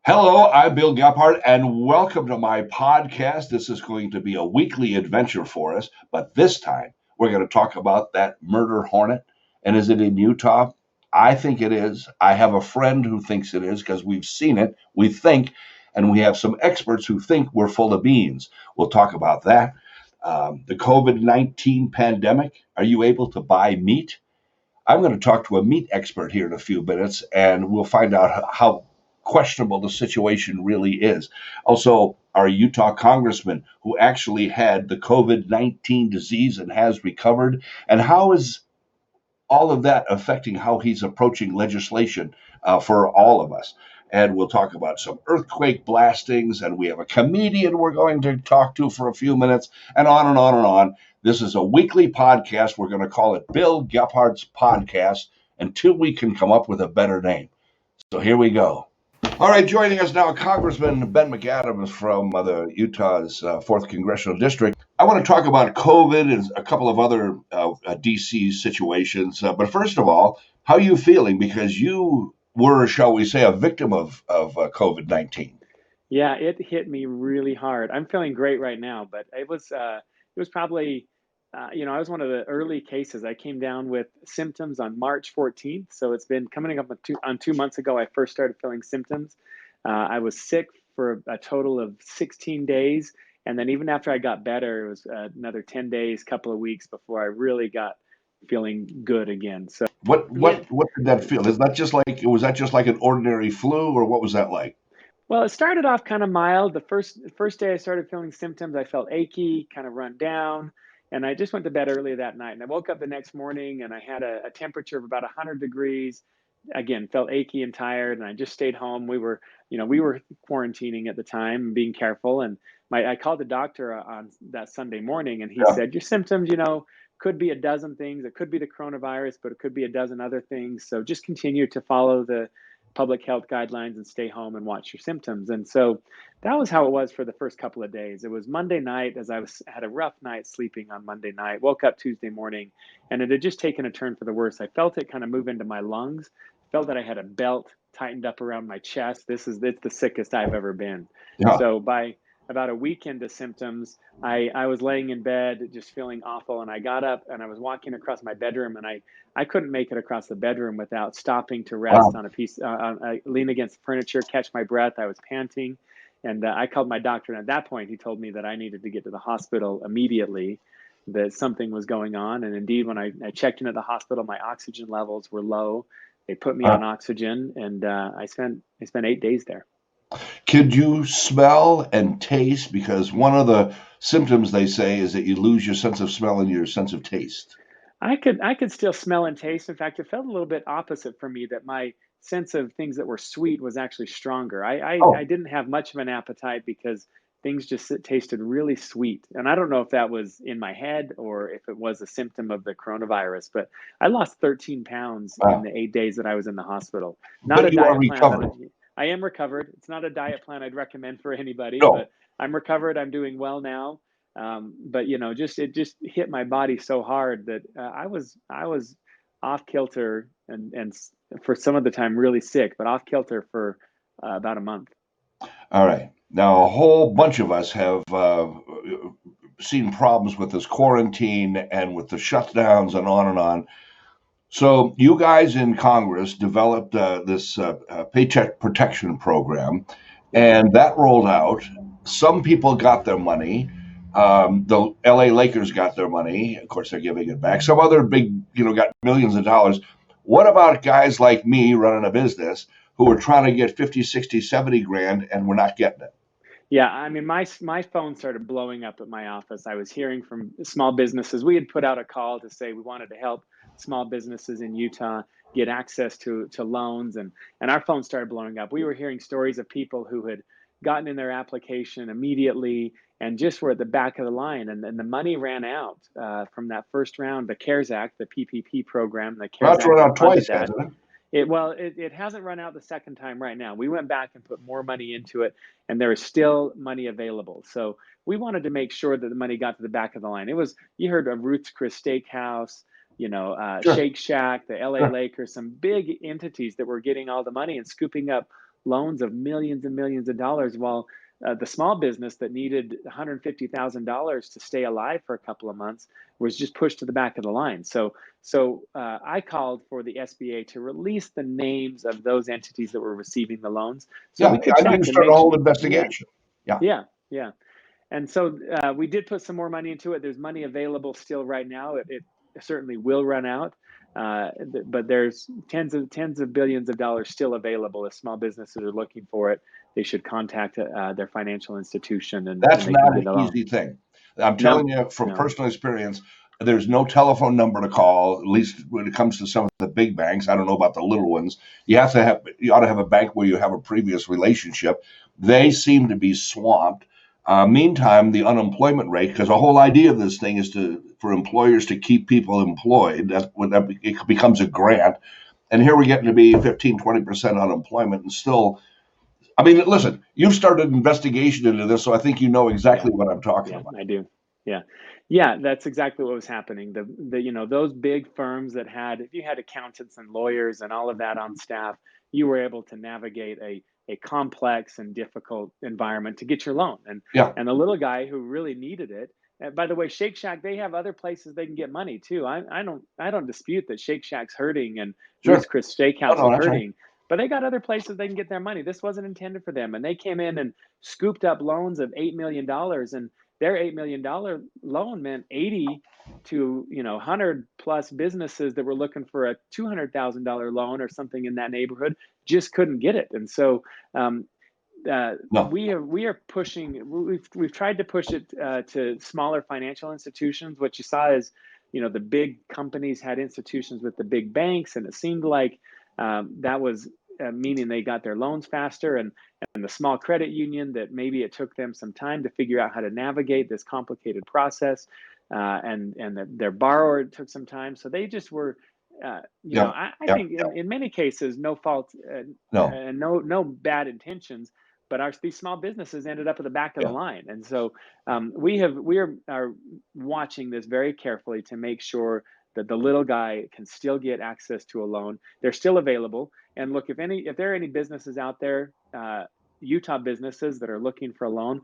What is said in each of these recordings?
Hello, I'm Bill Gephardt, and welcome to my podcast. This is going to be a weekly adventure for us, but this time we're going to talk about that murder hornet. And is it in Utah? I think it is. I have a friend who thinks it is because we've seen it, we think, and we have some experts who think we're full of beans. We'll talk about that. The COVID 19 pandemic. Are you able to buy meat? I'm going to talk to a meat expert here in a few minutes, and we'll find out how questionable the situation really is. Also, our Utah congressman who actually had the COVID 19 disease and has recovered, and how is all of that affecting how he's approaching legislation for all of us. And we'll talk about some earthquake blastings, and we have a comedian we're going to talk to for a few minutes, and on and on and on. This is a weekly podcast. We're going to call it Bill Gephardt's Podcast until we can come up with a better name. So here we go. All right, joining us now, Congressman Ben McAdams from the Utah's 4th Congressional District. I want to talk about COVID and a couple of other DC situations. But first of all, how are you feeling? Because you were, shall we say, a victim of COVID 19. Yeah, it hit me really hard. I'm feeling great right now, but it was probably I was one of the early cases. I came down with symptoms on March 14th, so it's been coming up on 2 months ago. I first started feeling symptoms. I was sick for a total of 16 days, and then even after I got better, it was another 10 days, couple of weeks before I really got feeling good again. So What yeah, what what did that feel? Is that just like was that just like an ordinary flu, or what was that like? well, it started off kind of mild. The first day I started feeling symptoms, I felt achy, kind of run down, and I just went to bed early that night. And I woke up the next morning and I had a temperature of about 100 degrees. Again, felt achy and tired, and I just stayed home. We were quarantining at the time and being careful. And I called the doctor on that Sunday morning, and he Yeah. said, "Your symptoms, could be a dozen things. It could be the coronavirus, but it could be a dozen other things. So just continue to follow the public health guidelines and stay home and watch your symptoms." And so that was how it was for the first couple of days. It was Monday night, as had a rough night sleeping on Monday night, woke up Tuesday morning, and it had just taken a turn for the worse. I felt it kind of move into my lungs, felt that I had a belt tightened up around my chest. It's the sickest I've ever been. Yeah. So by about a week into symptoms, I was laying in bed just feeling awful, and I got up and I was walking across my bedroom, and I couldn't make it across the bedroom without stopping to rest Wow. on a piece, lean against the furniture, catch my breath. I was panting, and I called my doctor. And at that point, he told me that I needed to get to the hospital immediately, that something was going on. And indeed, when I checked in at the hospital, my oxygen levels were low. They put me Uh, on oxygen, and I spent 8 days there. could you smell and taste? Because one of the symptoms they say is that you lose your sense of smell and your sense of taste. I could still smell and taste. In fact, it felt a little bit opposite for me, that my sense of things that were sweet was actually stronger. I Oh, didn't have much of an appetite because things just tasted really sweet. And I don't know if that was in my head or if it was a symptom of the coronavirus, but I lost 13 pounds in wow. the 8 days that I was in the hospital. Not a But you are diet plan that recovered. I am recovered. It's not a diet plan I'd recommend for anybody, No. but I'm recovered. I'm doing well now. But it just hit my body so hard that I was off kilter, and for some of the time really sick, but off kilter for about a month. All right. Now, a whole bunch of us have seen problems with this quarantine and with the shutdowns and on and on. So, you guys in Congress developed this Paycheck Protection Program, Yep. and that rolled out. Some people got their money. The LA Lakers got their money. Of course, they're giving it back. Some other big, got millions of dollars. What about guys like me running a business who are trying to get 50, 60, 70 grand and we're not getting it? Yeah, I mean, my phone started blowing up at my office. I was hearing from small businesses. We had put out a call to say we wanted to help small businesses in Utah get access to loans, and our phone started blowing up. We were hearing stories of people who had gotten in their application immediately and just were at the back of the line, and the money ran out from that first round, the CARES Act, the PPP program. The Well, CARES that's run Act had out funded twice, that. hasn't it? It hasn't run out the second time right now. We went back and put more money into it, and there is still money available. So we wanted to make sure that the money got to the back of the line. You heard of Ruth's Chris Steakhouse, Sure, Shake Shack, the LA sure. Lakers, some big entities that were getting all the money and scooping up loans of millions and millions of dollars, while the small business that needed $150,000 to stay alive for a couple of months was just pushed to the back of the line. So I called for the SBA to release the names of those entities that were receiving the loans, so Yeah, we could I check didn't and start a make whole sure. investigation. Yeah, yeah. And so we did put some more money into it. There's money available still right now. It certainly will run out, but there's tens of billions of dollars still available. If small businesses are looking for it, they should contact their financial institution, and That's they can not get an a loan. easy thing. I'm No, telling you from no. personal experience, there's no telephone number to call, at least when it comes to some of the big banks. I don't know about the little ones. You ought to have a bank where you have a previous relationship. They seem to be swamped. Meantime, the unemployment rate, because the whole idea of this thing is for employers to keep people employed. It becomes a grant. And here we're getting to be 15, 20% unemployment, and still, I mean, listen, you've started an investigation into this, so I think you know Yeah, exactly what I'm talking yeah, about. I do. Yeah, yeah, that's exactly what was happening. The those big firms that had, if you had accountants and lawyers and all of that on staff, you were able to navigate a complex and difficult environment to get your loan. Yeah, And the little guy who really needed it. By the way, Shake Shack, they have other places they can get money too. I don't dispute that Shake Shack's hurting and sure. Ruth's Chris Oh, Steakhouse no, is that's right. hurting, but they got other places they can get their money. This wasn't intended for them, and they came in and scooped up loans of $8 million, and their $8 million loan meant 80 to 100 plus businesses that were looking for a $200,000 loan or something in that neighborhood just couldn't get it. And so No, we are pushing. We've tried to push it to smaller financial institutions. What you saw is, the big companies had institutions with the big banks, and it seemed like that was meaning they got their loans faster, and the small credit union, that maybe it took them some time to figure out how to navigate this complicated process, and that their borrower took some time, so they just were. yeah, I yeah, think yeah. in many cases, no fault No, and no bad intentions, but these small businesses ended up at the back of the yeah. line. And so we are watching this very carefully to make sure that the little guy can still get access to a loan. They're still available. And look, if there are any businesses out there, Utah businesses that are looking for a loan,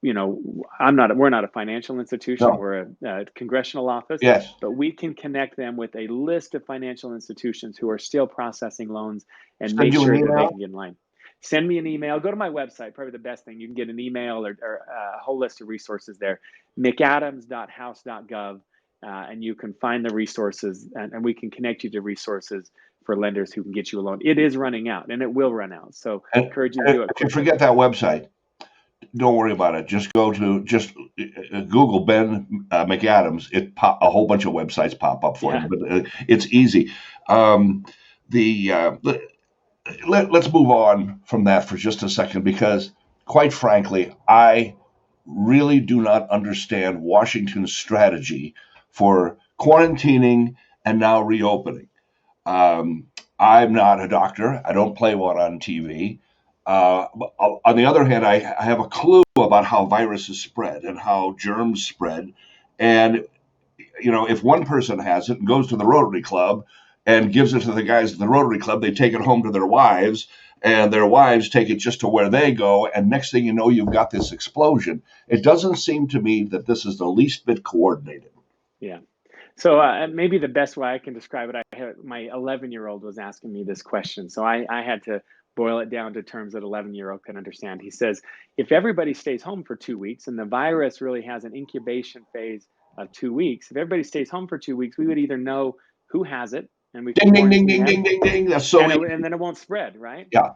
we're not a financial institution. No, We're a congressional office, yes. but we can connect them with a list of financial institutions who are still processing loans and Send make you an sure that they email. can get in line. Send me an email. Go to my website, probably the best thing. You can get an email or a whole list of resources there, mcadams.house.gov, and you can find the resources, and we can connect you to resources for lenders who can get you a loan. It is running out, and it will run out. So And encourage you to do it if you quickly. forget that website, don't worry about it. Just go to Google Ben McAdams. A whole bunch of websites pop up for you, Yeah, but it's easy. Um, the let's move on from that for just a second, because quite frankly, I really do not understand Washington's strategy for quarantining and now reopening. Um, I'm not a doctor. I don't play one on TV. But on the other hand, I have a clue about how viruses spread and how germs spread. And, if one person has it and goes to the Rotary Club and gives it to the guys at the Rotary Club, they take it home to their wives, and their wives take it just to where they go. And next thing you know, you've got this explosion. It doesn't seem to me that this is the least bit coordinated. yeah. So maybe the best way I can describe it, my 11-year-old was asking me this question. So I had to boil it down to terms that 11-year-old can understand. He says, if everybody stays home for 2 weeks and the virus really has an incubation phase of 2 weeks, if everybody stays home for 2 weeks, we would either know who has it and we can Ding, ding, ding, quarantine ding, them, ding, ding, ding. That's so easy. and then it won't spread, right? Yeah.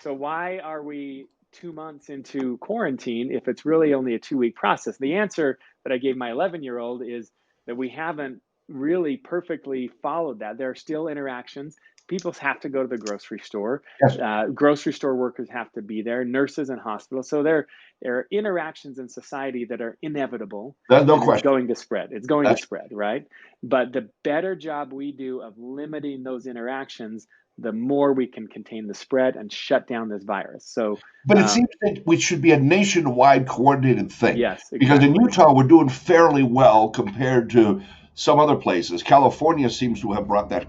So why are we 2 months into quarantine if it's really only a 2-week process? The answer that I gave my 11-year-old is that we haven't really perfectly followed that. There are still interactions. People have to go to the grocery store. Yes. Grocery store workers have to be there, nurses in hospitals. So there are interactions in society that are inevitable, There's no and it's question. going to spread. It's going to That's spread, right? But the better job we do of limiting those interactions, the more we can contain the spread and shut down this virus. So, But it seems that we should be a nationwide coordinated thing, yes, because in exactly. Utah we're doing fairly well compared to some other places. California seems to have brought that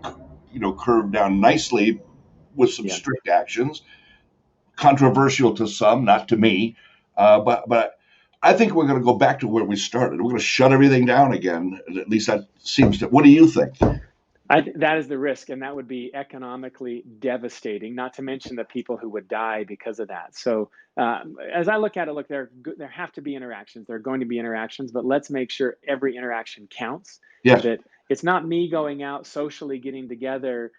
curve down nicely with some Yeah. strict actions. controversial to some, not to me, but I think we're going to go back to where we started. We're going to shut everything down again. At least that seems to. What do you think? That is the risk, and that would be economically devastating, not to mention the people who would die because of that. So as I look at it, there have to be interactions. There are going to be interactions, but let's make sure every interaction counts. Yes. That it's not me going out socially getting together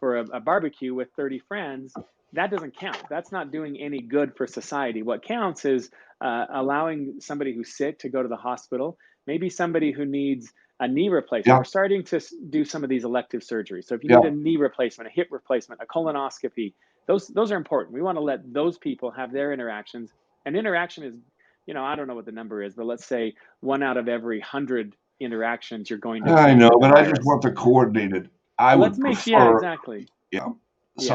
for a barbecue with 30 friends. That doesn't count. That's not doing any good for society. What counts is allowing somebody who's sick to go to the hospital, maybe somebody who needs a knee replacement. Yeah. We're starting to do some of these elective surgeries. So if you Yeah. need a knee replacement, a hip replacement, a colonoscopy, those are important. We want to let those people have their interactions. And interaction is, I don't know what the number is, but let's say 1 out of every 100 interactions you're going to. I know, but I just want the coordinated. Let's make prefer, yeah, exactly. Yeah.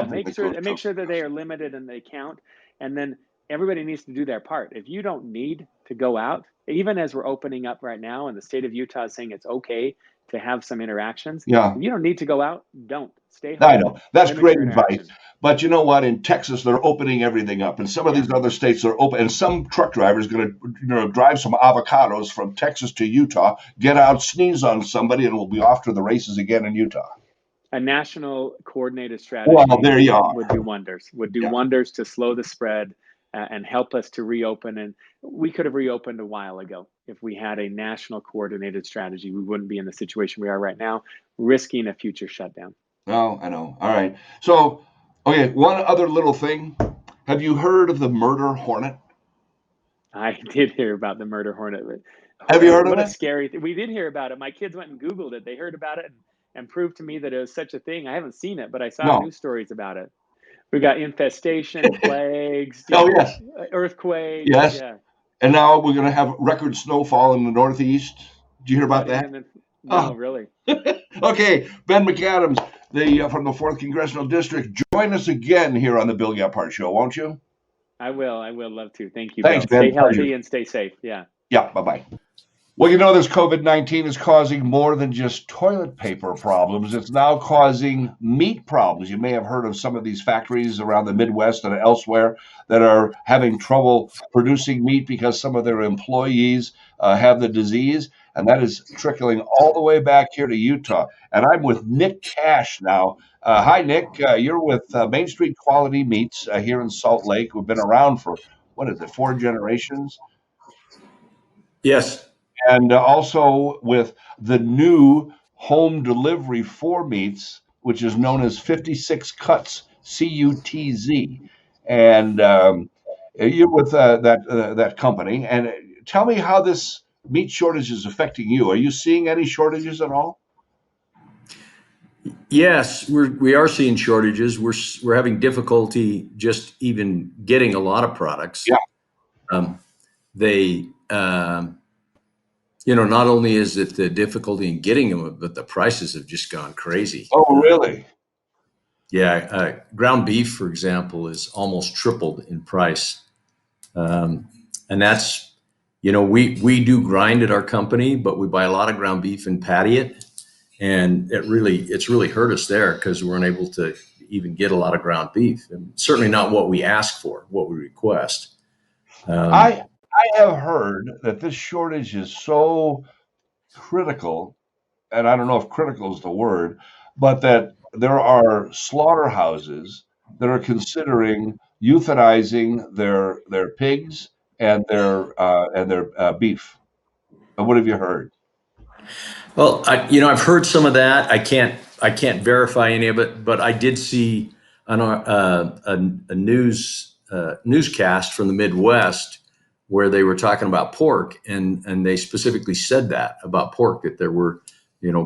Make sure that they are limited and they count. And then everybody needs to do their part. If you don't need to go out, even as we're opening up right now and the state of Utah is saying it's okay to have some interactions. Yeah. If you don't need to go out, don't. Stay home. I know. That's Limit great your advice. But you know what? In Texas, they're opening everything up. And some of these other states are open. And some truck driver is going to drive some avocados from Texas to Utah, get out, sneeze on somebody, and we'll be off to the races again in Utah. A national coordinated strategy there you are. would do wonders. Would do wonders to slow the spread and help us to reopen. And we could have reopened a while ago if we had a national coordinated strategy. We wouldn't be in the situation we are right now, risking a future shutdown. Oh, I know. All right. So, okay, one other little thing. Have you heard of the Murder Hornet? I did hear about the Murder Hornet. Have you heard of it? What a scary thing. We did hear about it. My kids went and Googled it. They heard about it and proved to me that it was such a thing. I haven't seen it, but I saw news stories about it. We got infestation, plagues, yes, earthquakes. Yes. Yeah. And now we're going to have record snowfall in the Northeast. Did you hear about that? No, really. Okay, Ben McAdams, from the 4th Congressional District, join us again here on the Bill Gephardt Show, won't you? I will love to. Thank you, Thanks, Bill. Ben. Stay healthy and stay safe. Yeah. Yeah, bye-bye. Well, this COVID-19 is causing more than just toilet paper problems. It's now causing meat problems. You may have heard of some of these factories around the Midwest and elsewhere that are having trouble producing meat because some of their employees have the disease, and that is trickling all the way back here to Utah. And I'm with Nick Cash now. Hi, Nick. You're with Main Street Quality Meats here in Salt Lake. We've been around for, 4 generations? Yes. And also with the new home delivery for meats, which is known as 56 Cuts, CUTZ. And you're with that company. And tell me how this meat shortage is affecting you. Are you seeing any shortages at all? Yes, we are seeing shortages. We're having difficulty just even getting a lot of products. Yeah. Not only is it the difficulty in getting them, but the prices have just gone crazy. Oh, really? Yeah. Ground beef, for example, is almost tripled in price. And that's, we do grind at our company, but we buy a lot of ground beef and patty it. And it's really hurt us there because we weren't able to even get a lot of ground beef, and certainly not what we ask for, what we request. I have heard that this shortage is so critical, and I don't know if critical is the word, but that there are slaughterhouses that are considering euthanizing their pigs and their beef. What have you heard? Well, I've heard some of that. I can't verify any of it, but I did see on a newscast from the Midwest where they were talking about pork, and they specifically said that about pork, that there were,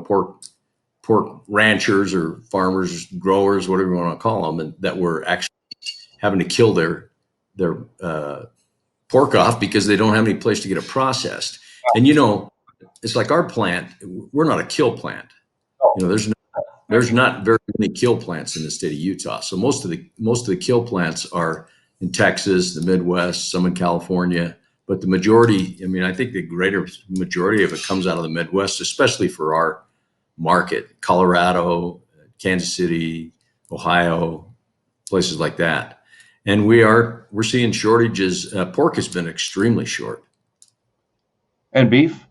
pork ranchers or farmers, growers, whatever you want to call them, and that were actually having to kill their pork off because they don't have any place to get it processed. And it's like our plant, we're not a kill plant. There's not very many kill plants in the state of Utah. So most of the kill plants are in Texas, the Midwest, some in California, but the majority, I think the greater majority of it comes out of the Midwest, especially for our market, Colorado, Kansas City, Ohio, places like that. and we're seeing shortages. Pork has been extremely short. And beef?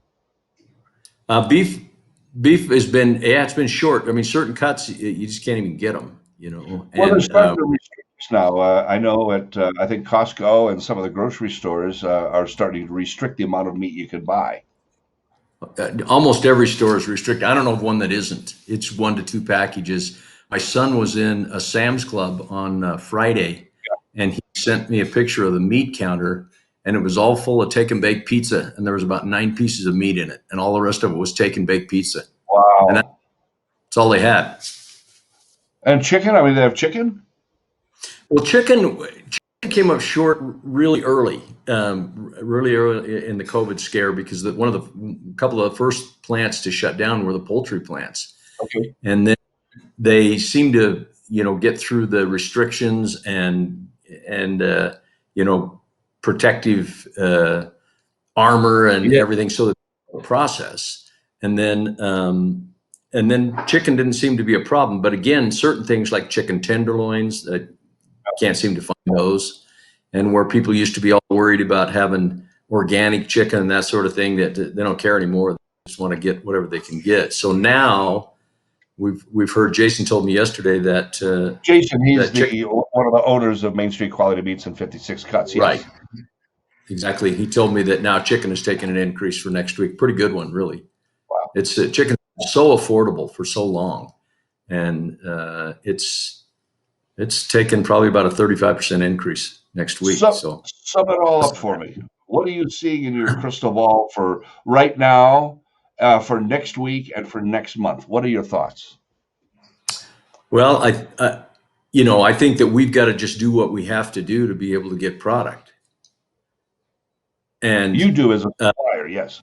Beef has been, it's been short. I mean, certain cuts you just can't even get them, Well, they're and starting to restrict us now. I know at I think Costco and some of the grocery stores are starting to restrict the amount of meat you can buy. almost every store is restricted. I don't know of one that isn't. It's 1 to 2 packages. My son was in a Sam's Club on Friday, and he sent me a picture of the meat counter, and it was all full of take and bake pizza, and there was about 9 pieces of meat in it, and all the rest of it was take and bake pizza. And Wow. that's all they had. And chicken? I mean, they have chicken? Well, chicken came up short really early in the COVID scare, because one of the couple of the first plants to shut down were the poultry plants, Okay. and then they seemed to get through the restrictions and protective armor and Yeah. everything, so that the process, and then chicken didn't seem to be a problem. But again, certain things like chicken tenderloins, can't seem to find those. And where people used to be all worried about having organic chicken and that sort of thing, that they don't care anymore. They just want to get whatever they can get. So now we've heard, Jason told me yesterday that Jason, he's that one of the owners of Main Street Quality Meats and 56 Cuts. Yes. right, exactly. He told me that now chicken is taking an increase for next week. Pretty good one, really. Wow. It's chicken is so affordable for so long, and it's taken probably about a 35% increase next week. So sum it all up for me. What are you seeing in your crystal ball for right now, for next week, and for next month? What are your thoughts? well, I think that we've got to just do what we have to do to be able to get product. And You do as a supplier, yes.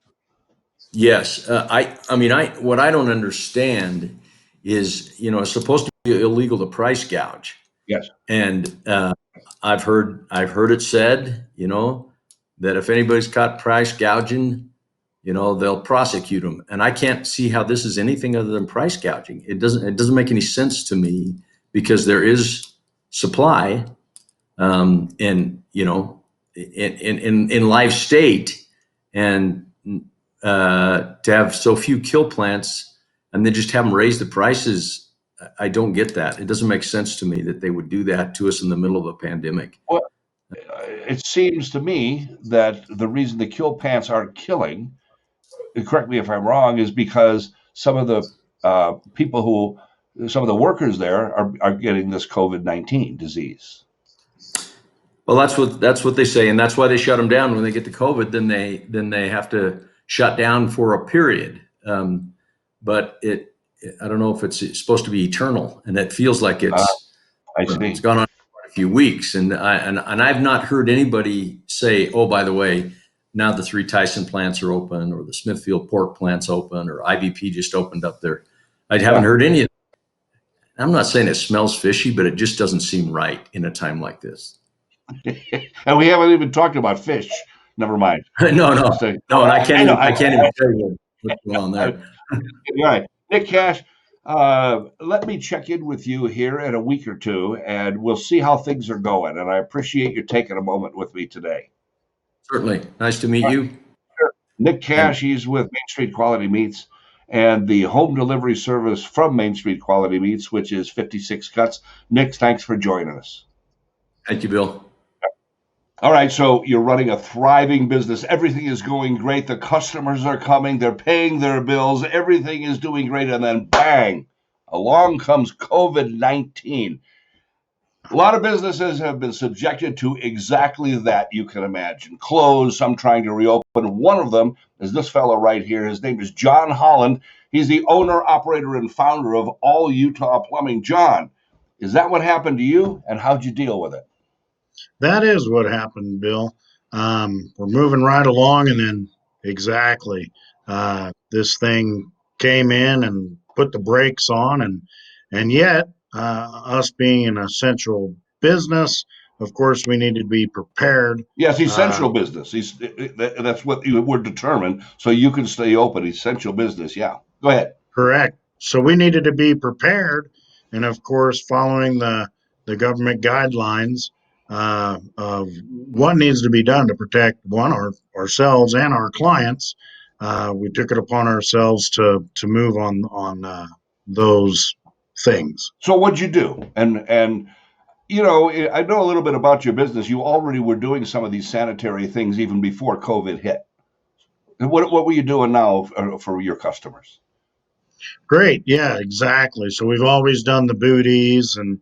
yes, what I don't understand is, it's supposed to be illegal to price gouge. Yes. And I've heard it said, that if anybody's caught price gouging, they'll prosecute them. And I can't see how this is anything other than price gouging. It doesn't make any sense to me, because there is supply, in live state, and to have so few kill plants and then just have them raise the prices. I don't get that. It doesn't make sense to me that they would do that to us in the middle of a pandemic. Well, it seems to me that the reason the kill pants aren't killing, correct me if I'm wrong, is because some of the some of the workers there are getting this COVID-19 disease. Well, that's what they say, and that's why they shut them down when they get the COVID. Then they have to shut down for a period. But I don't know if it's supposed to be eternal, and it feels like I see. it's gone on for a few weeks, and I've not heard anybody say, oh, by the way, now the 3 Tyson plants are open, or the Smithfield pork plant's open, or IBP just opened up there. I haven't heard any of that. I'm not saying it smells fishy, but it just doesn't seem right in a time like this. And we haven't even talked about fish. Never mind. No, and I can't even tell you what's going on there. All right. Nick Cash, let me check in with you here in a week or two, and we'll see how things are going. And I appreciate you taking a moment with me today. Certainly. Nice to meet you. Sure. Nick Cash, he's with Main Street Quality Meats and the home delivery service from Main Street Quality Meats, which is 56 Cuts. Nick, thanks for joining us. Thank you, Bill. All right, so you're running a thriving business. Everything is going great. The customers are coming. They're paying their bills. Everything is doing great. And then bang, along comes COVID-19. A lot of businesses have been subjected to exactly that, you can imagine. Closed, some trying to reopen. One of them is this fellow right here. His name is John Holland. He's the owner, operator, and founder of All Utah Plumbing. John, is that what happened to you, and how'd you deal with it? That is what happened, Bill. We're moving right along, and then exactly this thing came in and put the brakes on, and yet us being an essential business, of course, we need to be prepared. Yes, essential business. That's what you were determined, so you can stay open. Essential business. Yeah, go ahead. Correct. So we needed to be prepared, and of course, following the government guidelines. of what needs to be done to protect ourselves and our clients. We took it upon ourselves to move on those things. So what'd you do? And I know a little bit about your business. You already were doing some of these sanitary things even before COVID hit. What were you doing now for your customers? Great. Yeah, exactly. So we've always done the booties and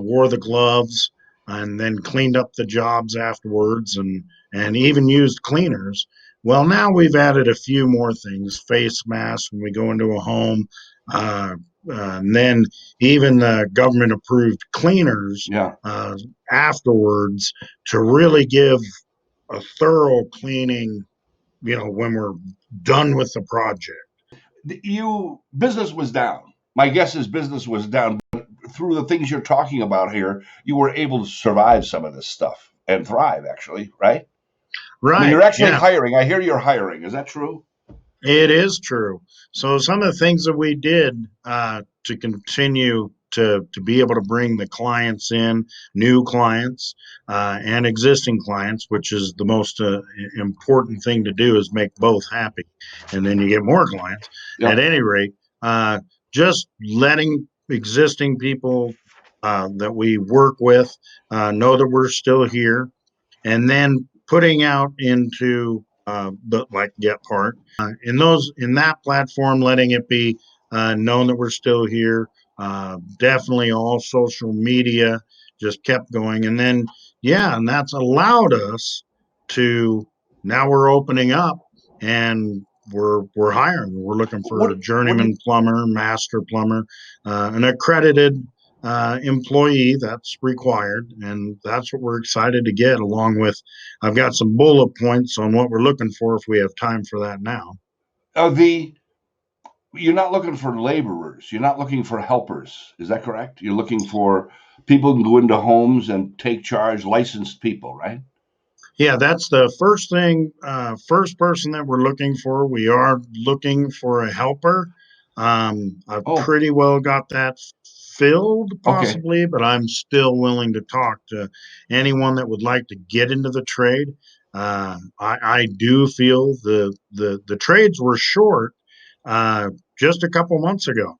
wore the gloves and then cleaned up the jobs afterwards and even used cleaners. Well, now we've added a few more things, face masks when we go into a home, and then even government approved cleaners Yeah. afterwards to really give a thorough cleaning, when we're done with the project. Business was down. My guess is business was down, but through the things you're talking about here, you were able to survive some of this stuff and thrive, actually, right? Right. I mean, you're actually hiring. I hear you're hiring. Is that true? It is true. So some of the things that we did to continue to be able to bring the clients in, new clients and existing clients, which is the most important thing to do, is make both happy, and then you get more clients. Yep. At any rate, just letting existing people that we work with know that we're still here, and then putting out into like Gephardt in that platform, letting it be known that we're still here. Definitely all social media just kept going, and then and that's allowed us to, now we're opening up and we're hiring. We're looking for a journeyman plumber, master plumber, an accredited employee that's required, and that's what we're excited to get, along with, I've got some bullet points on what we're looking for if we have time for that now. You're not looking for laborers. You're not looking for helpers. Is that correct? You're looking for people who can go into homes and take charge, licensed people, right? Yeah, that's the first thing, first person that we're looking for. We are looking for a helper. I've pretty well got that filled possibly, but I'm still willing to talk to anyone that would like to get into the trade. I do feel the trades were short just a couple months ago.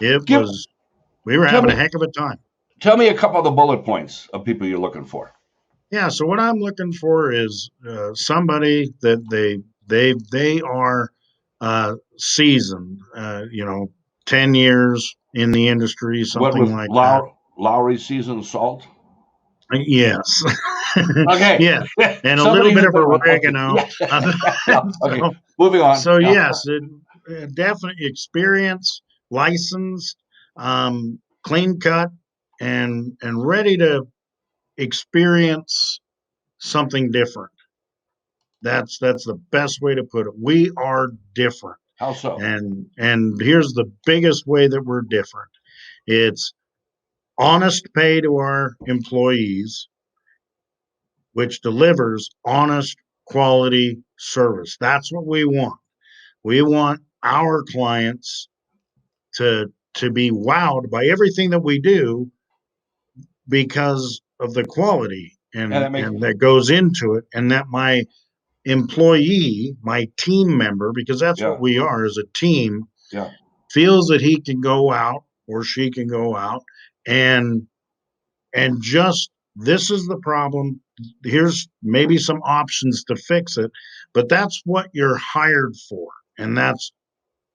We were having a heck of a time. Tell me a couple of the bullet points of people you're looking for. Yeah, so what I'm looking for is somebody that they are seasoned, 10 years in the industry, something like that. Lowry seasoned salt? Yes. Okay. Yeah, and a little bit of oregano. Okay, moving on. So yes, definite experience, licensed, clean cut, and ready to experience something different. That's the best way to put it. We are different. How so? And here's the biggest way that we're different. It's honest pay to our employees, which delivers honest quality service. That's what we want. We want our clients to be wowed by everything that we do because of the quality and that goes into it, and that my employee, my team member, because that's what we are as a team, feels that he can go out or she can go out and just, this is the problem. Here's maybe some options to fix it, but that's what you're hired for. And that's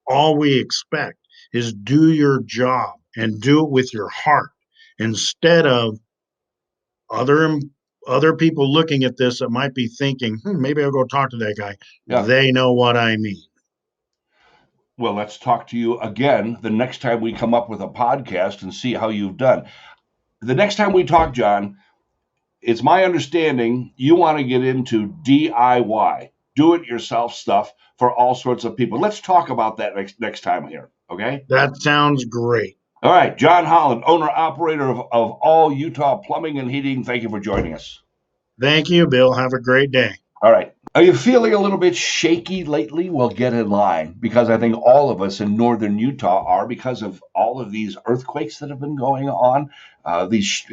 all we expect, is do your job and do it with your heart, instead of other people looking at this that might be thinking, maybe I'll go talk to that guy. Yeah. They know what I mean. Well, let's talk to you again the next time we come up with a podcast and see how you've done. The next time we talk, John, it's my understanding you want to get into DIY, do-it-yourself stuff for all sorts of people. Let's talk about that next time here, okay? That sounds great. All right, John Holland, owner-operator of All Utah Plumbing and Heating. Thank you for joining us. Thank you, Bill. Have a great day. All right. Are you feeling a little bit shaky lately? Well, get in line, because I think all of us in northern Utah are, because of all of these earthquakes that have been going on, these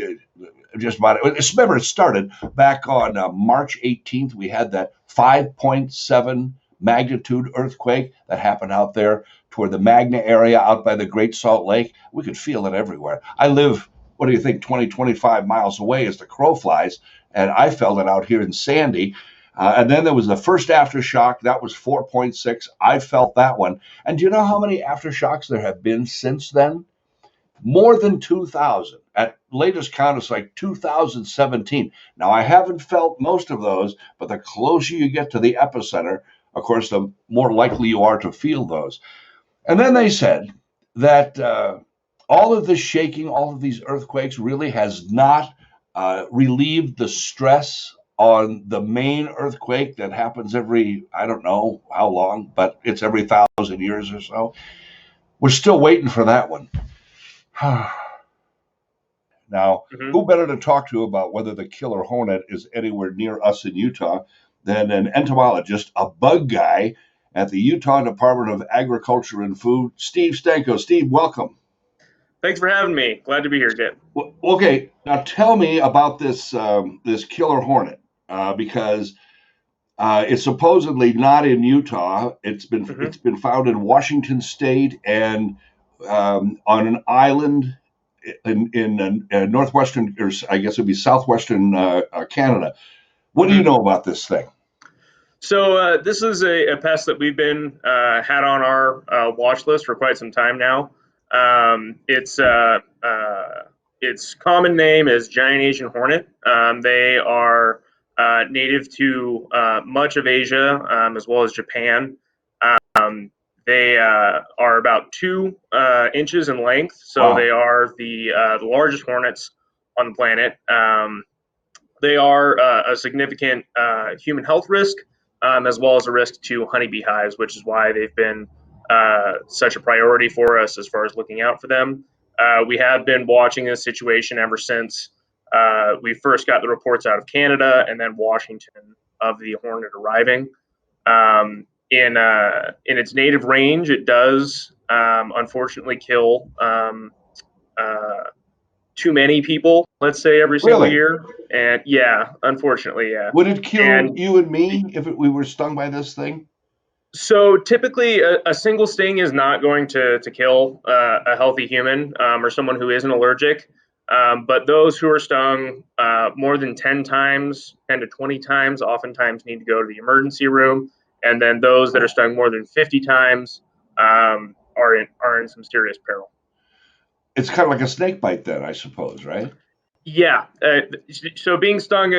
just about it. Remember, it started back on March 18th. We had that 5.7 magnitude earthquake that happened out there toward the Magna area out by the Great Salt Lake. We could feel it everywhere. I live, what do you think, 20, 25 miles away as the crow flies, and I felt it out here in Sandy. And then there was the first aftershock. That was 4.6. I felt that one. And do you know how many aftershocks there have been since then? More than 2,000. At latest count, it's like 2017. Now, I haven't felt most of those, but the closer you get to the epicenter, of course, the more likely you are to feel those. And then they said that all of this shaking, all of these earthquakes really has not relieved the stress on the main earthquake that happens every, I don't know how long, but it's every 1,000 years or so. We're still waiting for that one. Now, who better to talk to about whether the killer hornet is anywhere near us in Utah than an entomologist, a bug guy at the Utah Department of Agriculture and Food, Steve Stanko. Steve, welcome. Thanks for having me. Glad to be here, Kit. Okay, now tell me about this this killer hornet, because it's supposedly not in Utah. It's been found in Washington State and on an island in northwestern, or I guess it'd be southwestern Canada. What do you know about this thing? So this is a pest that we've been had on our watch list for quite some time now. Its common name is giant Asian hornet. They are native to much of Asia, as well as Japan. They are about 2 inches in length, so they are the largest hornets on the planet. They are a significant human health risk, as well as a risk to honeybee hives, which is why they've been such a priority for us as far as looking out for them. We have been watching this situation ever since we first got the reports out of Canada and then Washington of the hornet arriving. In its native range, it does unfortunately kill too many people, let's say, every single year. And yeah, unfortunately, yeah. Would it kill you and me if we were stung by this thing? So typically, a single sting is not going to kill a healthy human or someone who isn't allergic. But those who are stung more than 10 times, 10 to 20 times, oftentimes need to go to the emergency room. And then those that are stung more than 50 times are in some serious peril. It's kind of like a snake bite then, I suppose, right? Yeah. So being stung,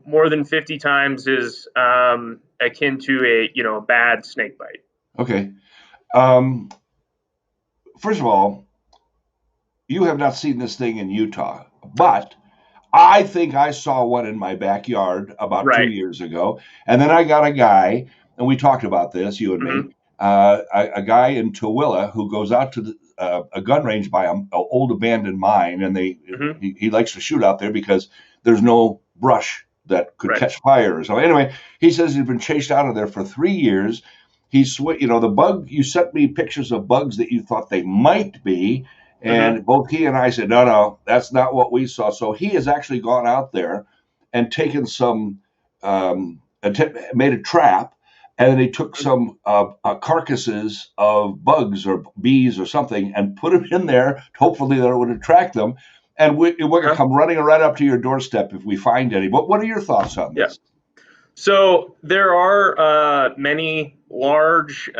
more than 50 times is akin to a bad snake bite. Okay. First of all, you have not seen this thing in Utah, but I think I saw one in my backyard about 2 years ago. And then I got a guy, and we talked about this, you and me, a guy in Tooele who goes out to a gun range by an old abandoned mine, and he likes to shoot out there because there's no brush that could catch fire. So anyway, he says he's been chased out of there for 3 years. The bug, you sent me pictures of bugs that you thought they might be, and both he and I said, no, that's not what we saw. So he has actually gone out there and taken some, made a trap, and then he took some carcasses of bugs or bees or something and put them in there. Hopefully that would attract them. And we're going to come running right up to your doorstep if we find any. But what are your thoughts on this? So there are many large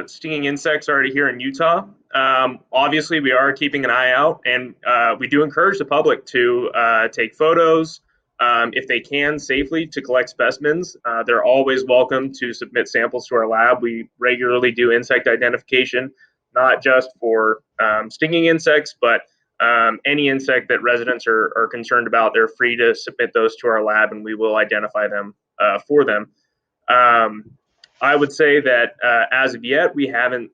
stinging insects already here in Utah. Obviously, we are keeping an eye out, and we do encourage the public to take photos if they can safely to collect specimens. They're always welcome to submit samples to our lab. We regularly do insect identification, not just for stinging insects, but any insect that residents are concerned about. They're free to submit those to our lab, and we will identify them for them. I would say that as of yet, we haven't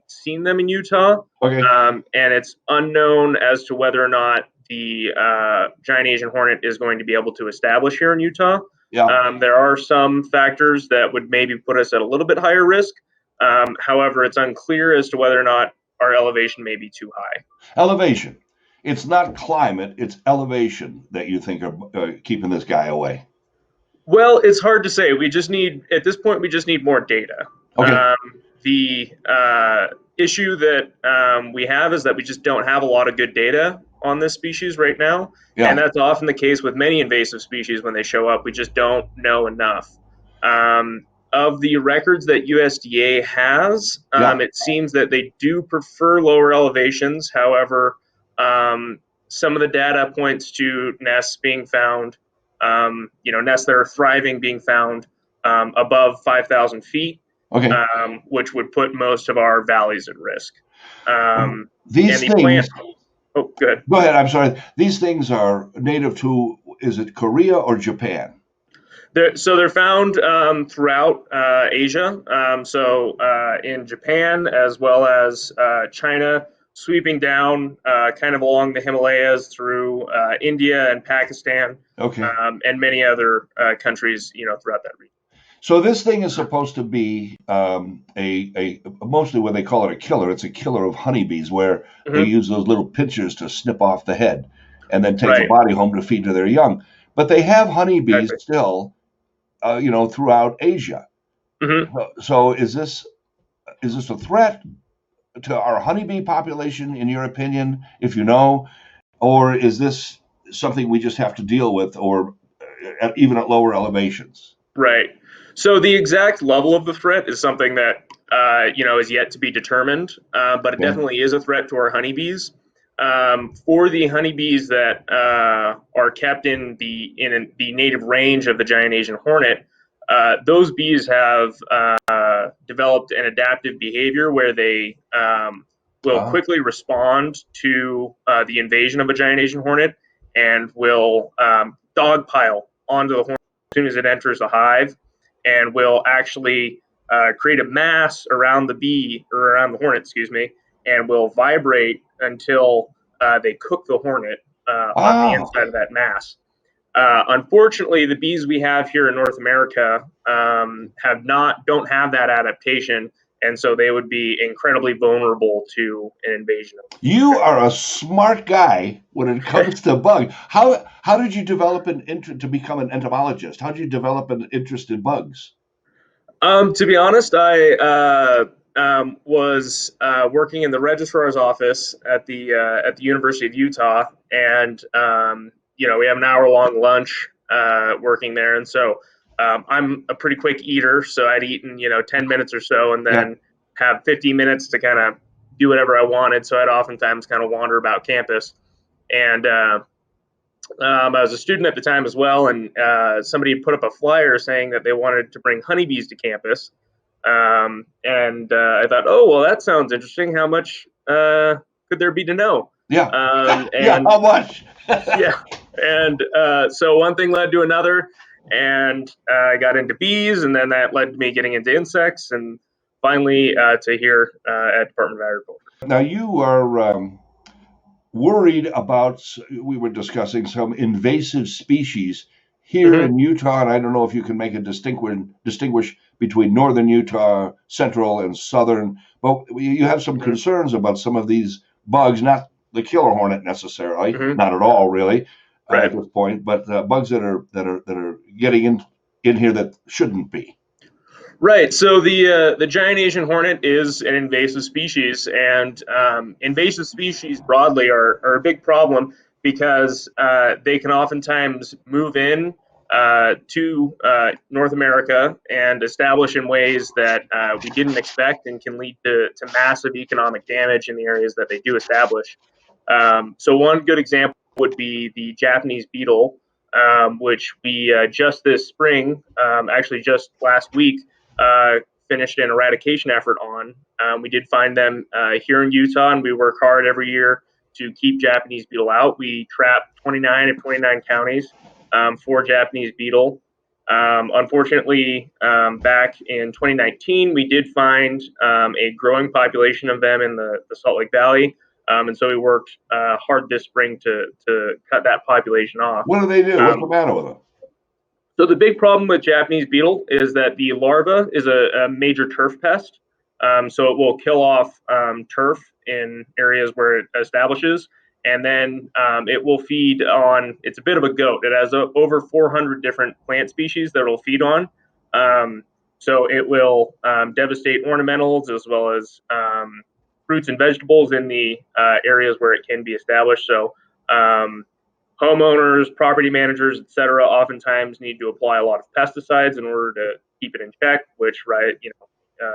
seen them in Utah, and it's unknown as to whether or not the giant Asian hornet is going to be able to establish here in Utah. There are some factors that would maybe put us at a little bit higher risk. However, it's unclear as to whether or not our elevation may be too high. Elevation. it's not climate, it's elevation that you think are keeping this guy away. Well, it's hard to say. At this point, we just need more data. Okay. The issue that we have is that we just don't have a lot of good data on this species right now. Yeah. And that's often the case with many invasive species when they show up. We just don't know enough. Of the records that USDA has, it seems that they do prefer lower elevations. However, some of the data points to nests being found, nests that are thriving being found above 5,000 feet, Okay. which would put most of our valleys at risk. These things. Oh, good. Go ahead. I'm sorry. These things are native to, is it Korea or Japan? They're found throughout Asia. In Japan as well as China, sweeping down kind of along the Himalayas through India and Pakistan, Okay. and many other countries, throughout that region. So this thing is supposed to be a mostly what they call it a killer. It's a killer of honeybees, where they use those little pincers to snip off the head and then take the body home to feed to their young. But they have honeybees still, throughout Asia. So is this a threat to our honeybee population, in your opinion, if you know, or is this something we just have to deal with, or even at lower elevations? Right. So the exact level of the threat is something that is yet to be determined, but it definitely is a threat to our honeybees. For the honeybees that are kept in the native range of the giant Asian hornet, those bees have developed an adaptive behavior where they will quickly respond to the invasion of a giant Asian hornet and will dogpile onto the hornet as soon as it enters the hive, and will actually create a mass around the bee, or around the hornet, and will vibrate until they cook the hornet on the inside of that mass. Unfortunately, the bees we have here in North America don't have that adaptation, and so they would be incredibly vulnerable to an invasion. You are a smart guy when it comes to bugs. How did you develop an interest to become an entomologist? How did you develop an interest in bugs? To be honest, I was working in the registrar's office at the University of Utah, and we have an hour-long lunch working there, and so I'm a pretty quick eater, so I'd eat in 10 minutes or so, and then have 15 minutes to kind of do whatever I wanted. So I'd oftentimes kind of wander about campus, and I was a student at the time as well, and somebody put up a flyer saying that they wanted to bring honeybees to campus, and I thought, oh well, that sounds interesting. How much could there be to know? How much? And so one thing led to another, and I got into bees, and then that led to me getting into insects, and finally to here at Department of Agriculture. Now you are worried about, we were discussing some invasive species here in Utah, and I don't know if you can make a distinguish between northern Utah, central, and southern, but you have some concerns about some of these bugs, not the killer hornet necessarily, not at all really at this point, but bugs that are getting in here that shouldn't be. Right. So the giant Asian hornet is an invasive species, and invasive species broadly are a big problem because they can oftentimes move in to North America and establish in ways that we didn't expect, and can lead to massive economic damage in the areas that they do establish. So one good example would be the Japanese beetle, which we just this spring, actually just last week, finished an eradication effort on. We did find them here in Utah, and we work hard every year to keep Japanese beetle out. We trap 29 in 29 counties for Japanese beetle. Unfortunately, back in 2019, we did find a growing population of them in the Salt Lake Valley. And so we worked hard this spring to cut that population off. What do they do? What's the matter with them? So the big problem with Japanese beetle is that the larva is a major turf pest. So it will kill off turf in areas where it establishes, and then it will feed on. It's a bit of a goat. It has over 400 different plant species that it'll feed on. So it will devastate ornamentals as well as fruits and vegetables in the areas where it can be established. So homeowners, property managers, etc., oftentimes need to apply a lot of pesticides in order to keep it in check, which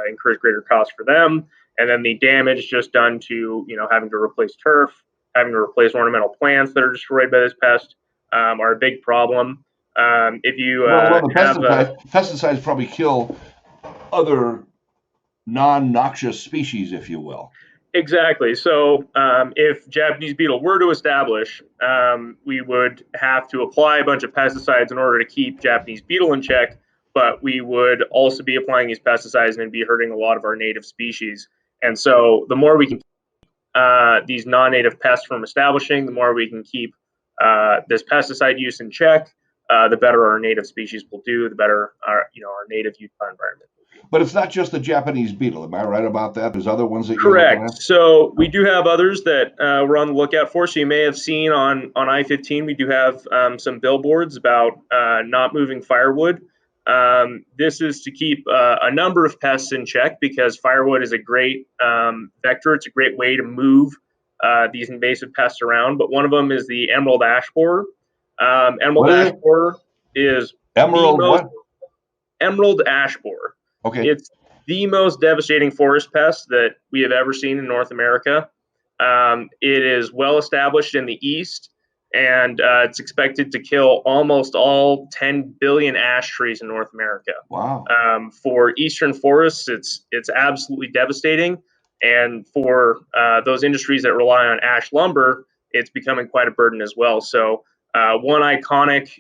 incurs greater costs for them. And then the damage just done to having to replace turf, having to replace ornamental plants that are destroyed by this pest are a big problem. If you the pesticides probably kill other non-noxious species, if you will. Exactly. So if Japanese beetle were to establish, we would have to apply a bunch of pesticides in order to keep Japanese beetle in check, but we would also be applying these pesticides and be hurting a lot of our native species. And so the more we can keep these non-native pests from establishing, the more we can keep this pesticide use in check, the better our native species will do, the better our native Utah environment. But it's not just the Japanese beetle. Am I right about that? There's other ones that you're correct. looking at? So we do have others that we're on the lookout for. So you may have seen on I-15, we do have some billboards about not moving firewood. This is to keep a number of pests in check because firewood is a great vector. It's a great way to move these invasive pests around. But one of them is the emerald ash borer. Emerald ash borer is emerald ash borer. Okay. It's the most devastating forest pest that we have ever seen in North America. It is well established in the east, and it's expected to kill almost all 10 billion ash trees in North America. Wow. For eastern forests, it's absolutely devastating, and for those industries that rely on ash lumber, it's becoming quite a burden as well. So one iconic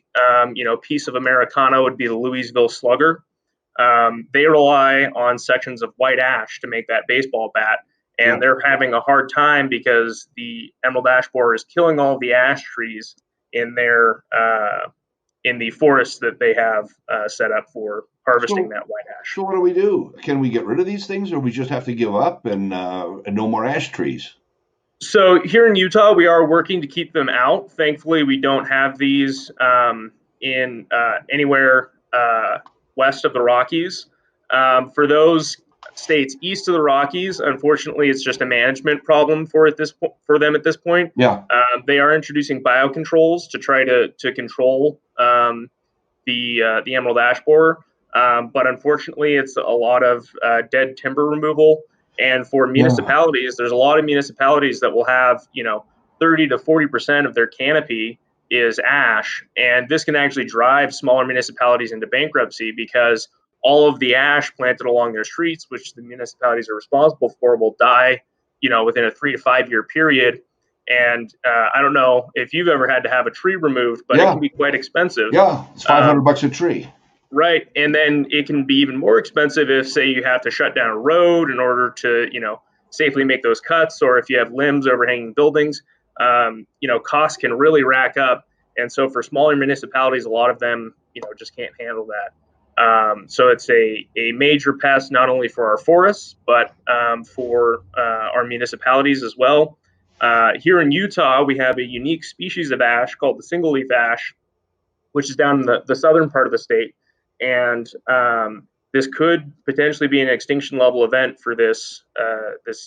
piece of Americana would be the Louisville Slugger. They rely on sections of white ash to make that baseball bat, and they're having a hard time because the emerald ash borer is killing all the ash trees in their in the forests that they have set up for harvesting that white ash. So what do we do? Can we get rid of these things, or we just have to give up and no more ash trees? So here in Utah, we are working to keep them out. Thankfully, we don't have these in anywhere west of the Rockies. For those states east of the Rockies, unfortunately, it's just a management problem for them at this point. Yeah. They are introducing biocontrols to try to control the emerald ash borer, but unfortunately, it's a lot of dead timber removal. And for municipalities, there's a lot of municipalities that will have 30 to 40% of their canopy is ash, and this can actually drive smaller municipalities into bankruptcy because all of the ash planted along their streets, which the municipalities are responsible for, will die, within a 3 to 5 year period. And I don't know if you've ever had to have a tree removed, but it can be quite expensive. Yeah, it's $500 a tree. Right, and then it can be even more expensive if, say, you have to shut down a road in order to, safely make those cuts, or if you have limbs overhanging buildings. Costs can really rack up. And so for smaller municipalities, a lot of them, just can't handle that. So it's a major pest, not only for our forests, but for our municipalities as well. Here in Utah, we have a unique species of ash called the single leaf ash, which is down in the southern part of the state. And this could potentially be an extinction level event for this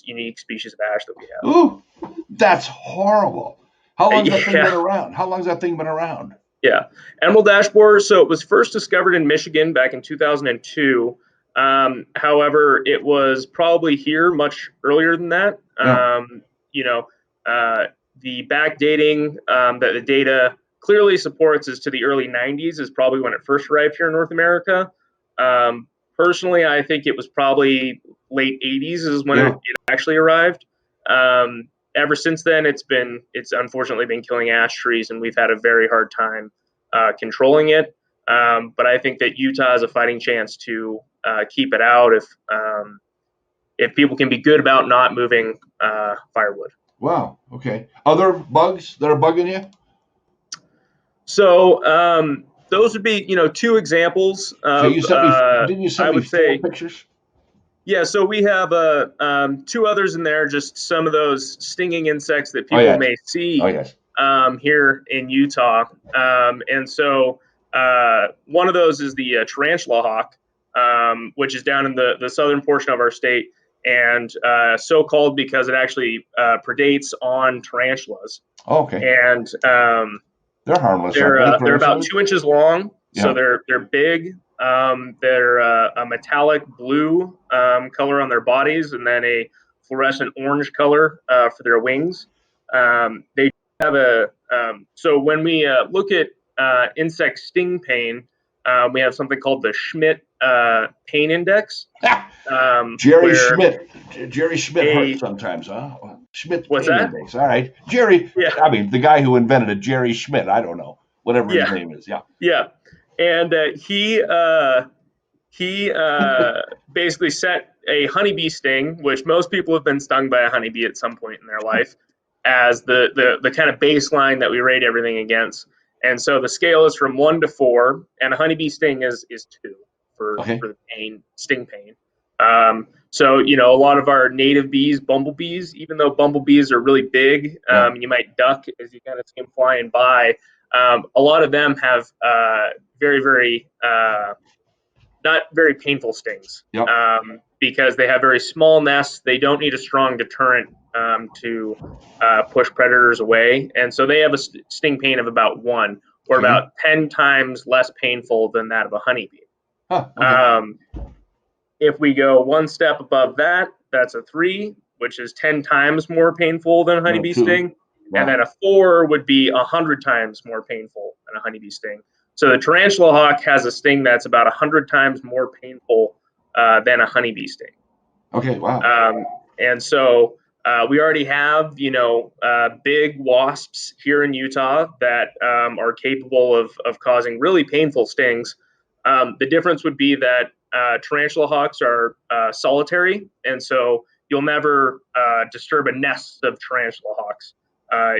unique species of ash that we have. Ooh, that's horrible. How long has that thing been around? How long has that thing been around? Yeah, emerald ash borer. So it was first discovered in Michigan back in 2002. However, it was probably here much earlier than that. The backdating that the data clearly supports is to the early 90s is probably when it first arrived here in North America. Personally, I think it was probably late 80s is when it actually arrived. Ever since then, it's unfortunately been killing ash trees, and we've had a very hard time controlling it. But I think that Utah has a fighting chance to keep it out if people can be good about not moving firewood. Wow. Okay. Other bugs that are bugging you? So those would be, two examples. So you sent me, didn't you send me 4 pictures? Yeah, so we have two others in there, just some of those stinging insects that people yes. may see yes. here in Utah. And so one of those is the Tarantula Hawk, which is down in the southern portion of our state, and so called because it actually predates on tarantulas. Okay. And they're harmless. they're aren't they, they're about tarantulas? 2 inches long, so Yeah. they're big. They're a metallic blue color on their bodies, and then a fluorescent orange color for their wings. They have so when we look at insect sting pain, we have something called the Schmidt pain index. Jerry where Schmidt. Jerry Schmidt hurts sometimes, huh? Schmidt What's pain that? index. All right. Jerry. Yeah. I mean, the guy who invented it, Jerry Schmidt. I don't know. Whatever his Yeah. name is. Yeah. Yeah, and he basically set a honeybee sting, which most people have been stung by a honeybee at some point in their life, as the kind of baseline that we rate everything against. And so the scale is from 1 to 4, and a honeybee sting is 2 for the sting pain. So, you know, a lot of our native bees, bumblebees, even though bumblebees are really big, you might duck as you kind of see them flying by. A lot of them have very, very not very painful stings because they have very small nests. They don't need a strong deterrent to push predators away. And so they have a sting pain of about 1, or about 10 times less painful than that of a honeybee. If we go one step above that, that's a 3, which is 10 times more painful than a honeybee sting. Wow. And then a 4 would be 100 times more painful than a honeybee sting. So the Tarantula Hawk has a sting that's about 100 times more painful than a honeybee sting. Okay, wow. And so we already have, you know, big wasps here in Utah that are capable of causing really painful stings. The difference would be that Tarantula Hawks are solitary, and so you'll never disturb a nest of Tarantula Hawks.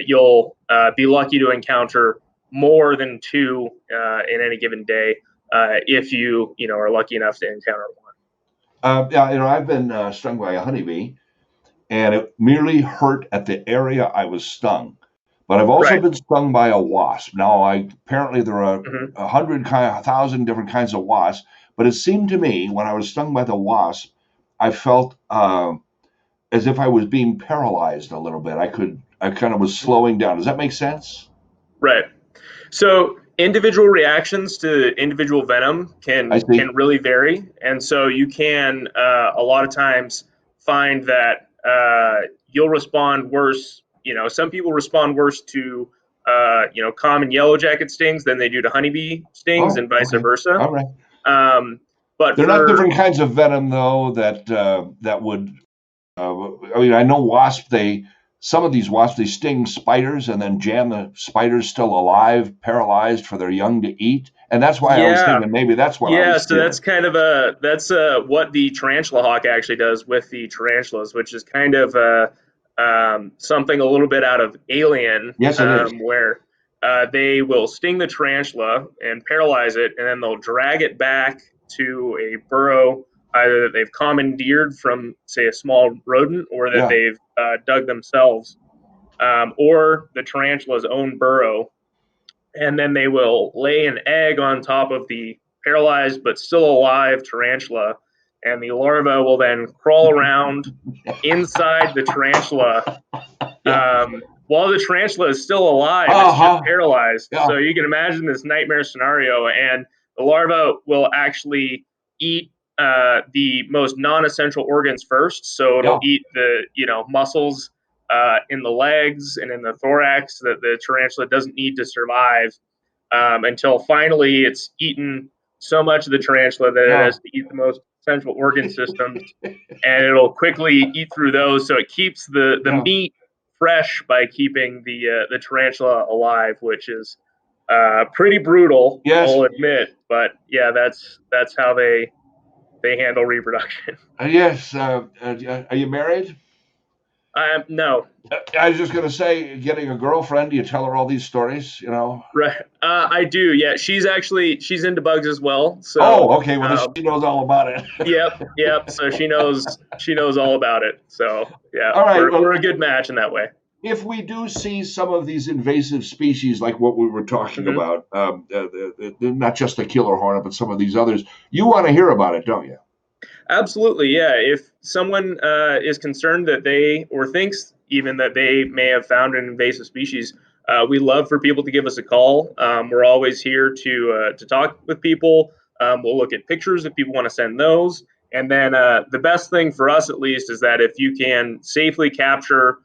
You'll be lucky to encounter more than 2 in any given day if you are lucky enough to encounter one. Yeah, you know, I've been stung by a honeybee, and it merely hurt at the area I was stung. But I've also been stung by a wasp. Now, apparently there are 1,000 different kinds of wasps, but it seemed to me when I was stung by the wasp, I felt as if I was being paralyzed a little bit. I kind of was slowing down. Does that make sense? Right. So individual reactions to individual venom can really vary, and so you can a lot of times find that you'll respond worse. You know, some people respond worse to common yellow jacket stings than they do to honeybee stings, and vice versa. All right. But they're not different kinds of venom though that would. I mean, I know some of these wasps, they sting spiders and then jam the spiders still alive, paralyzed for their young to eat. And that's why I was thinking maybe that's what I was so that's kind of what the Tarantula Hawk actually does with the tarantulas, which is kind of something a little bit out of Alien. Yes, it is. Where they will sting the tarantula and paralyze it, and then they'll drag it back to a burrow either that they've commandeered from, say, a small rodent, or that they've dug themselves, or the tarantula's own burrow. And then they will lay an egg on top of the paralyzed but still alive tarantula, and the larva will then crawl around inside the tarantula while the tarantula is still alive. It's just paralyzed. So you can imagine this nightmare scenario, and the larva will actually eat the most non-essential organs first. So it'll eat the muscles in the legs and in the thorax that the tarantula doesn't need to survive, until finally it's eaten so much of the tarantula that it has to eat the most essential organ systems, and it'll quickly eat through those. So it keeps the meat fresh by keeping the tarantula alive, which is pretty brutal, I'll admit. But yeah, that's how they handle reproduction. Yes. Are you married? No. I was just going to say, getting a girlfriend, you tell her all these stories, you know? Right. I do. Yeah. She's into bugs as well. So. Oh, okay. Well, she knows all about it. Yep. So she knows all about it. So yeah. All right. We're a good match in that way. If we do see some of these invasive species, like what we were talking about, not just the killer hornet, but some of these others, you want to hear about it, don't you? Absolutely, yeah. If someone is concerned that they, or thinks even that they may have found an invasive species, we love for people to give us a call. We're always here to talk with people. We'll look at pictures if people want to send those. And then the best thing for us, at least, is that if you can safely capture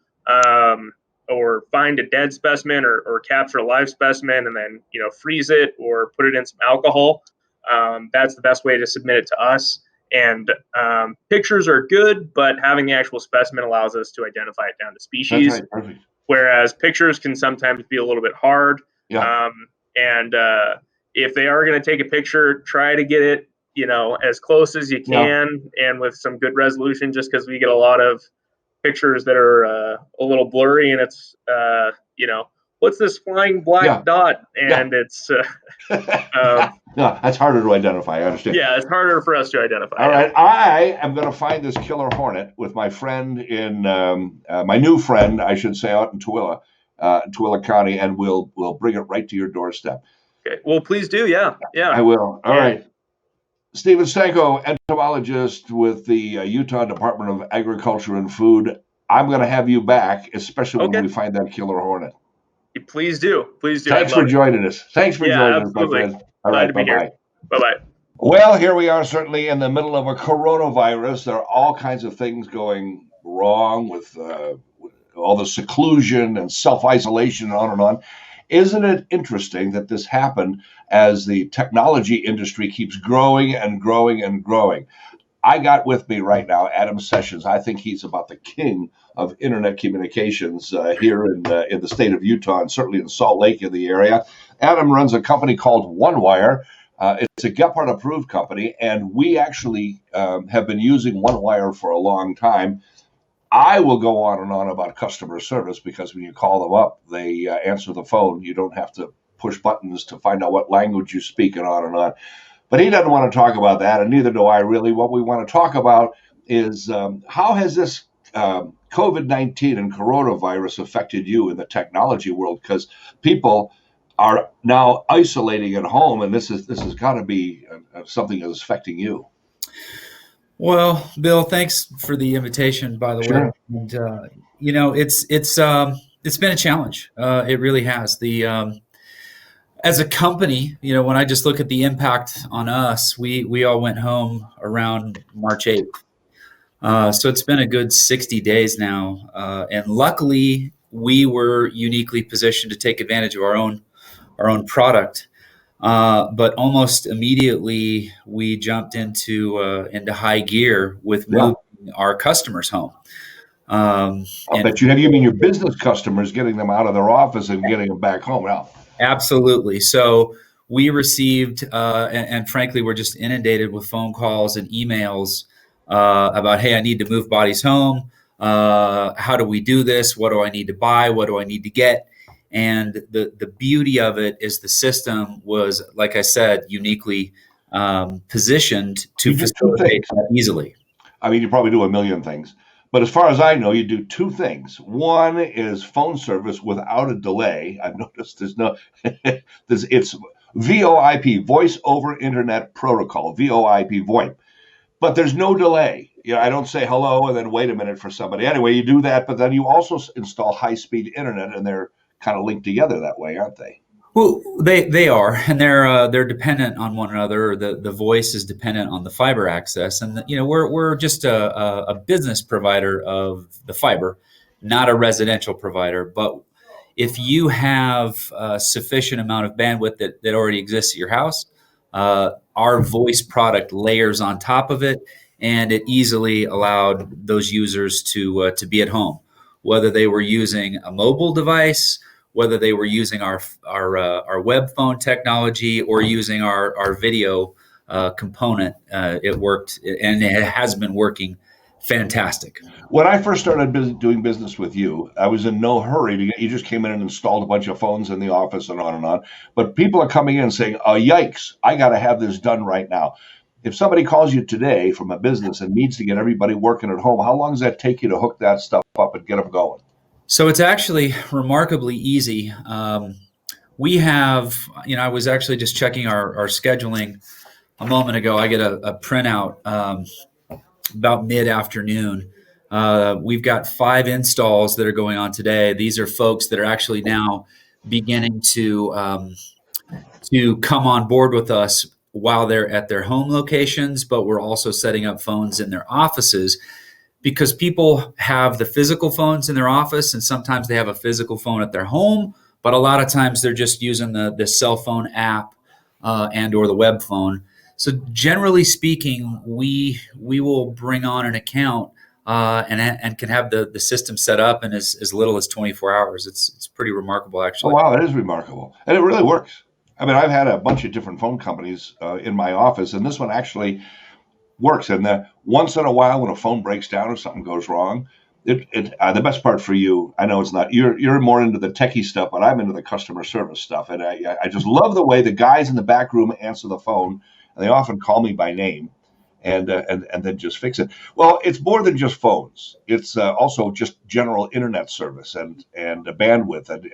or find a dead specimen or capture a live specimen and then freeze it or put it in some alcohol, that's the best way to submit it to us. And pictures are good, but having the actual specimen allows us to identify it down to species. That's right, perfect. Whereas pictures can sometimes be a little bit hard. Yeah. And if they are going to take a picture, try to get it, as close as you can and with some good resolution, just because we get a lot of pictures that are a little blurry and it's, what's this flying black dot? And it's... no, that's harder to identify. I understand. Yeah, it's harder for us to identify. All right. I am going to find this killer hornet with my friend in my new friend, I should say, out in Tooele County, and we'll bring it right to your doorstep. Okay. Well, please do. Yeah. I will. All right. Stephen Stanko, entomologist with the Utah Department of Agriculture and Food. I'm going to have you back, especially when we find that killer hornet. Please do. Thanks for joining us. Thanks for joining us, my friend. All right, bye-bye. Bye-bye. Well, here we are, certainly in the middle of a coronavirus. There are all kinds of things going wrong with all the seclusion and self-isolation and on and on. Isn't it interesting that this happened as the technology industry keeps growing and growing and growing? I got with me right now Adam Sessions. I think he's about the king of internet communications here in the state of Utah and certainly in Salt Lake in the area. Adam runs a company called OneWire. It's a Gephardt approved company, and we actually have been using OneWire for a long time. I will go on and on about customer service because when you call them up, they answer the phone. You don't have to push buttons to find out what language you speak and on and on. But he doesn't want to talk about that, and neither do I really. What we want to talk about is how has this COVID-19 and coronavirus affected you in the technology world? Because people are now isolating at home, and this has got to be something that is affecting you. Well, Bill, thanks for the invitation, by the way. And it's been a challenge. It really has. As a company, when I just look at the impact on us, we all went home around March 8th. So it's been a good 60 days now. And luckily, we were uniquely positioned to take advantage of our own product. But almost immediately, we jumped into high gear with moving our customers home. But you mean your business customers, getting them out of their office and getting them back home now. Absolutely. So we received, and frankly, we're just inundated with phone calls and emails about, hey, I need to move bodies home. How do we do this? What do I need to buy? What do I need to get? And the beauty of it is the system was, like I said, uniquely positioned to facilitate that easily. I mean, you probably do a million things. But as far as I know, you do two things. One is phone service without a delay. I've noticed it's VoIP, Voice over Internet Protocol, VoIP, VoIP. But there's no delay. I don't say hello and then wait a minute for somebody. Anyway, you do that, but then you also install high-speed internet, and they're kind of linked together that way, aren't they? Well, they are, and they're dependent on one another. The voice is dependent on the fiber access, and we're just a business provider of the fiber, not a residential provider. But if you have a sufficient amount of bandwidth that already exists at your house, our voice product layers on top of it, and it easily allowed those users to be at home, whether they were using a mobile device, whether they were using our web phone technology or using our video component. It worked, and it has been working fantastic. When I first started doing business with you, I was in no hurry to get. You just came in and installed a bunch of phones in the office and on and on. But people are coming in saying, "Oh, yikes! I got to have this done right now." If somebody calls you today from a business and needs to get everybody working at home, how long does that take you to hook that stuff up and get them going? So it's actually remarkably easy. We have, I was actually just checking our scheduling a moment ago. I get a printout about mid-afternoon. We've got 5 installs that are going on today. These are folks that are actually now beginning to come on board with us while they're at their home locations, but we're also setting up phones in their offices, because people have the physical phones in their office and sometimes they have a physical phone at their home, but a lot of times they're just using the cell phone app and or the web phone. So generally speaking, we will bring on an account and can have the system set up in as little as 24 hours. It's pretty remarkable, actually. Oh, wow, it is remarkable. And it really works. I mean, I've had a bunch of different phone companies in my office, and this one actually works. And once in a while, when a phone breaks down or something goes wrong, the best part for you, I know it's not, you're more into the techie stuff, but I'm into the customer service stuff. And I just love the way the guys in the back room answer the phone, and they often call me by name and then just fix it. Well, it's more than just phones. It's also just general internet service and bandwidth. And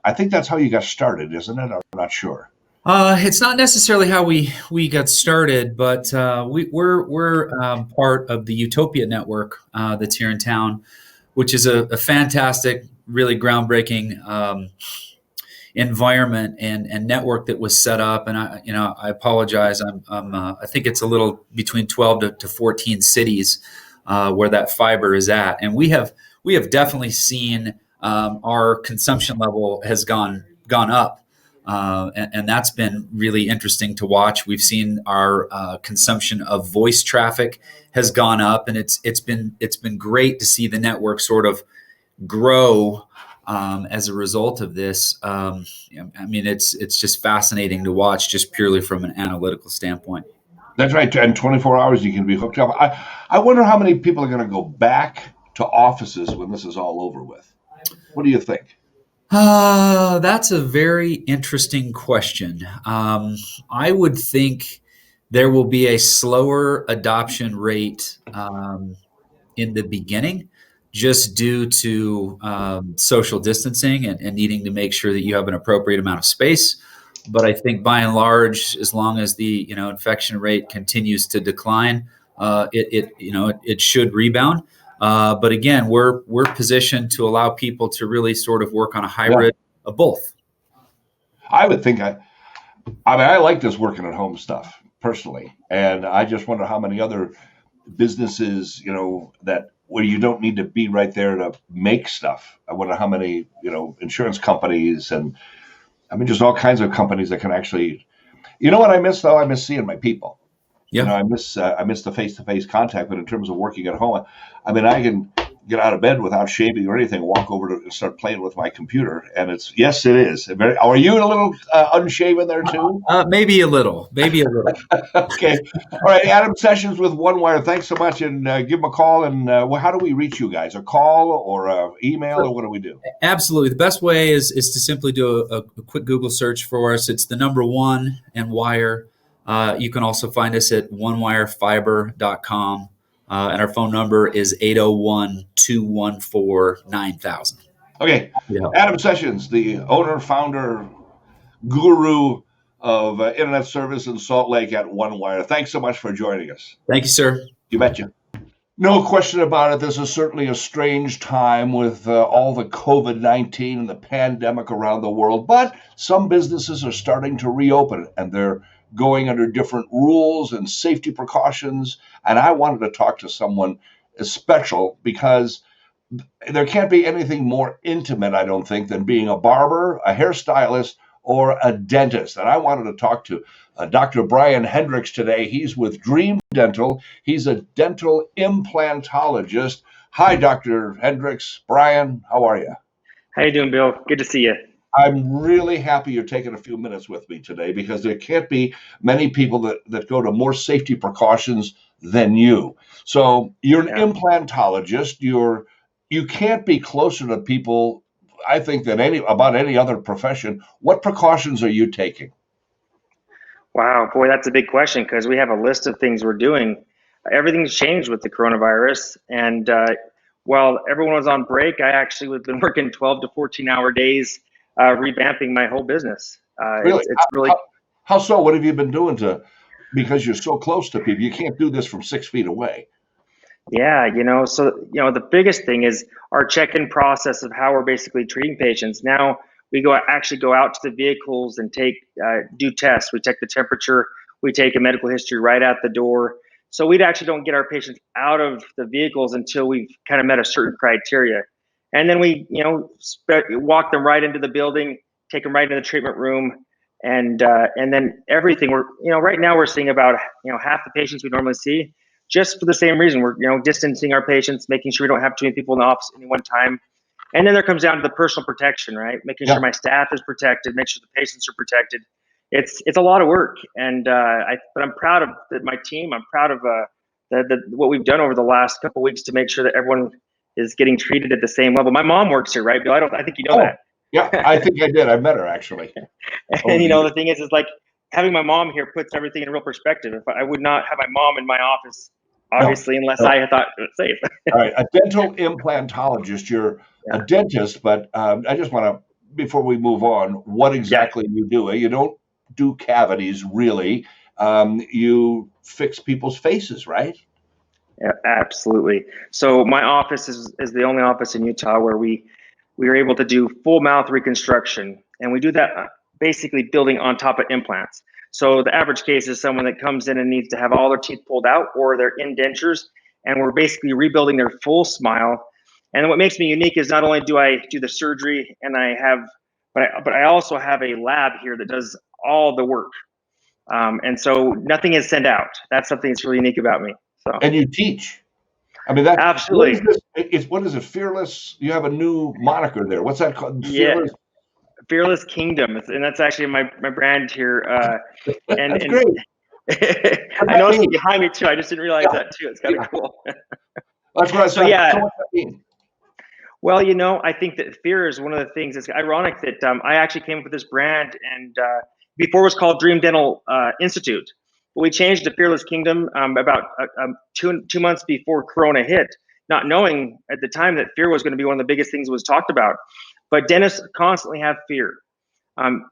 I think that's how you got started, isn't it? I'm not sure. It's not necessarily how we got started, but we're part of the Utopia Network that's here in town, which is a fantastic, really groundbreaking environment and network that was set up. And I apologize. I think it's a little between 12 to 14 cities where that fiber is at, and we have definitely seen our consumption level has gone up. And that's been really interesting to watch. We've seen our consumption of voice traffic has gone up, and it's been great to see the network sort of grow as a result of this. I mean, it's just fascinating to watch, just purely from an analytical standpoint. That's right. And 24 hours you can be hooked up. I wonder how many people are going to go back to offices when this is all over with. What do you think? That's a very interesting question. I would think there will be a slower adoption rate in the beginning, just due to social distancing and needing to make sure that you have an appropriate amount of space. But I think by and large, as long as the infection rate continues to decline, it should rebound. But again, we're positioned to allow people to really sort of work on a hybrid of both. I would think I like this working at home stuff personally, and I just wonder how many other businesses, that where you don't need to be right there to make stuff. I wonder how many, insurance companies and just all kinds of companies that can actually. You know what I miss though? I miss seeing my people. Yeah. I miss the face-to-face contact, but in terms of working at home, I can get out of bed without shaving or anything, walk over to and start playing with my computer, and it is. Are you a little unshaven there too? Maybe a little. Okay. All right, Adam Sessions with One Wire. Thanks so much, and give them a call. And how do we reach you guys? A call or email, or what do we do? Absolutely. The best way is to simply do a quick Google search for us. It's the number 1 and wire. You can also find us at onewirefiber.com. And our phone number is 801-214-9000. Okay. Yeah. Adam Sessions, the owner, founder, guru of internet service in Salt Lake at One Wire. Thanks so much for joining us. Thank you, sir. You betcha. No question about it. This is certainly a strange time with all the COVID-19 and the pandemic around the world, but some businesses are starting to reopen, and they're going under different rules and safety precautions. And I wanted to talk to someone special because there can't be anything more intimate, I don't think, than being a barber, a hairstylist, or a dentist. And I wanted to talk to Dr. Brian Hendricks today. He's with Dream Dental. He's a dental implantologist. Hi, Dr. Hendricks. Brian, how are you? How you doing, Bill? Good to see you. I'm really happy you're taking a few minutes with me today, because there can't be many people that go to more safety precautions than you. So you're an Yeah. implantologist. You can't be closer to people, I think, than about any other profession. What precautions are you taking? Wow, boy, that's a big question because we have a list of things we're doing. Everything's changed with the coronavirus. And while everyone was on break, I actually have been working 12 to 14-hour days revamping my whole business. Really? It's really, How so? What have you been doing because you're so close to people? You can't do this from 6 feet away. yeah, the biggest thing is our check-in process of how we're basically treating patients. Now we actually go out to the vehicles and do tests. We check the temperature. We take a medical history right at the door. So we actually don't get our patients out of the vehicles until we've kind of met a certain criteria. And then we, walk them right into the building, take them right into the treatment room. And then everything right now we're seeing about, half the patients we normally see, just for the same reason. We're, distancing our patients, making sure we don't have too many people in the office at any one time. And then there comes down to the personal protection, right? Making sure my staff is protected, make sure the patients are protected. It's a lot of work, and but I'm proud of my team. I'm proud of what we've done over the last couple of weeks to make sure that everyone is getting treated at the same level. My mom works here, right, Bill? I think you know that. Yeah, I think I did. I met her actually. And the thing is like having my mom here puts everything in real perspective. If I would not have my mom in my office, obviously, unless I thought it was safe. All right, a dental implantologist. You're a dentist, but I just want to, before we move on, what exactly you do? You don't do cavities, really. You fix people's faces, right? Yeah, absolutely. So my office is the only office in Utah where we are able to do full mouth reconstruction, and we do that basically building on top of implants. So the average case is someone that comes in and needs to have all their teeth pulled out or their indentures, and we're basically rebuilding their full smile. And what makes me unique is not only do I do the surgery, and but I also have a lab here that does all the work. And so nothing is sent out. That's something that's really unique about me. So. And you teach. I mean, absolutely. What is it? Fearless. You have a new moniker there. What's that called? Fearless. Yeah. Fearless Kingdom, and that's actually my brand here. That's great. I know it's behind me too. I just didn't realize that too. It's kind of cool. That's what I said. So yeah. So what's that mean? Well, I think that fear is one of the things. It's ironic that I actually came up with this brand, and before it was called Dream Dental Institute, but we changed to Fearless Kingdom about 2 months before Corona hit, not knowing at the time that fear was going to be one of the biggest things that was talked about. But dentists constantly have fear.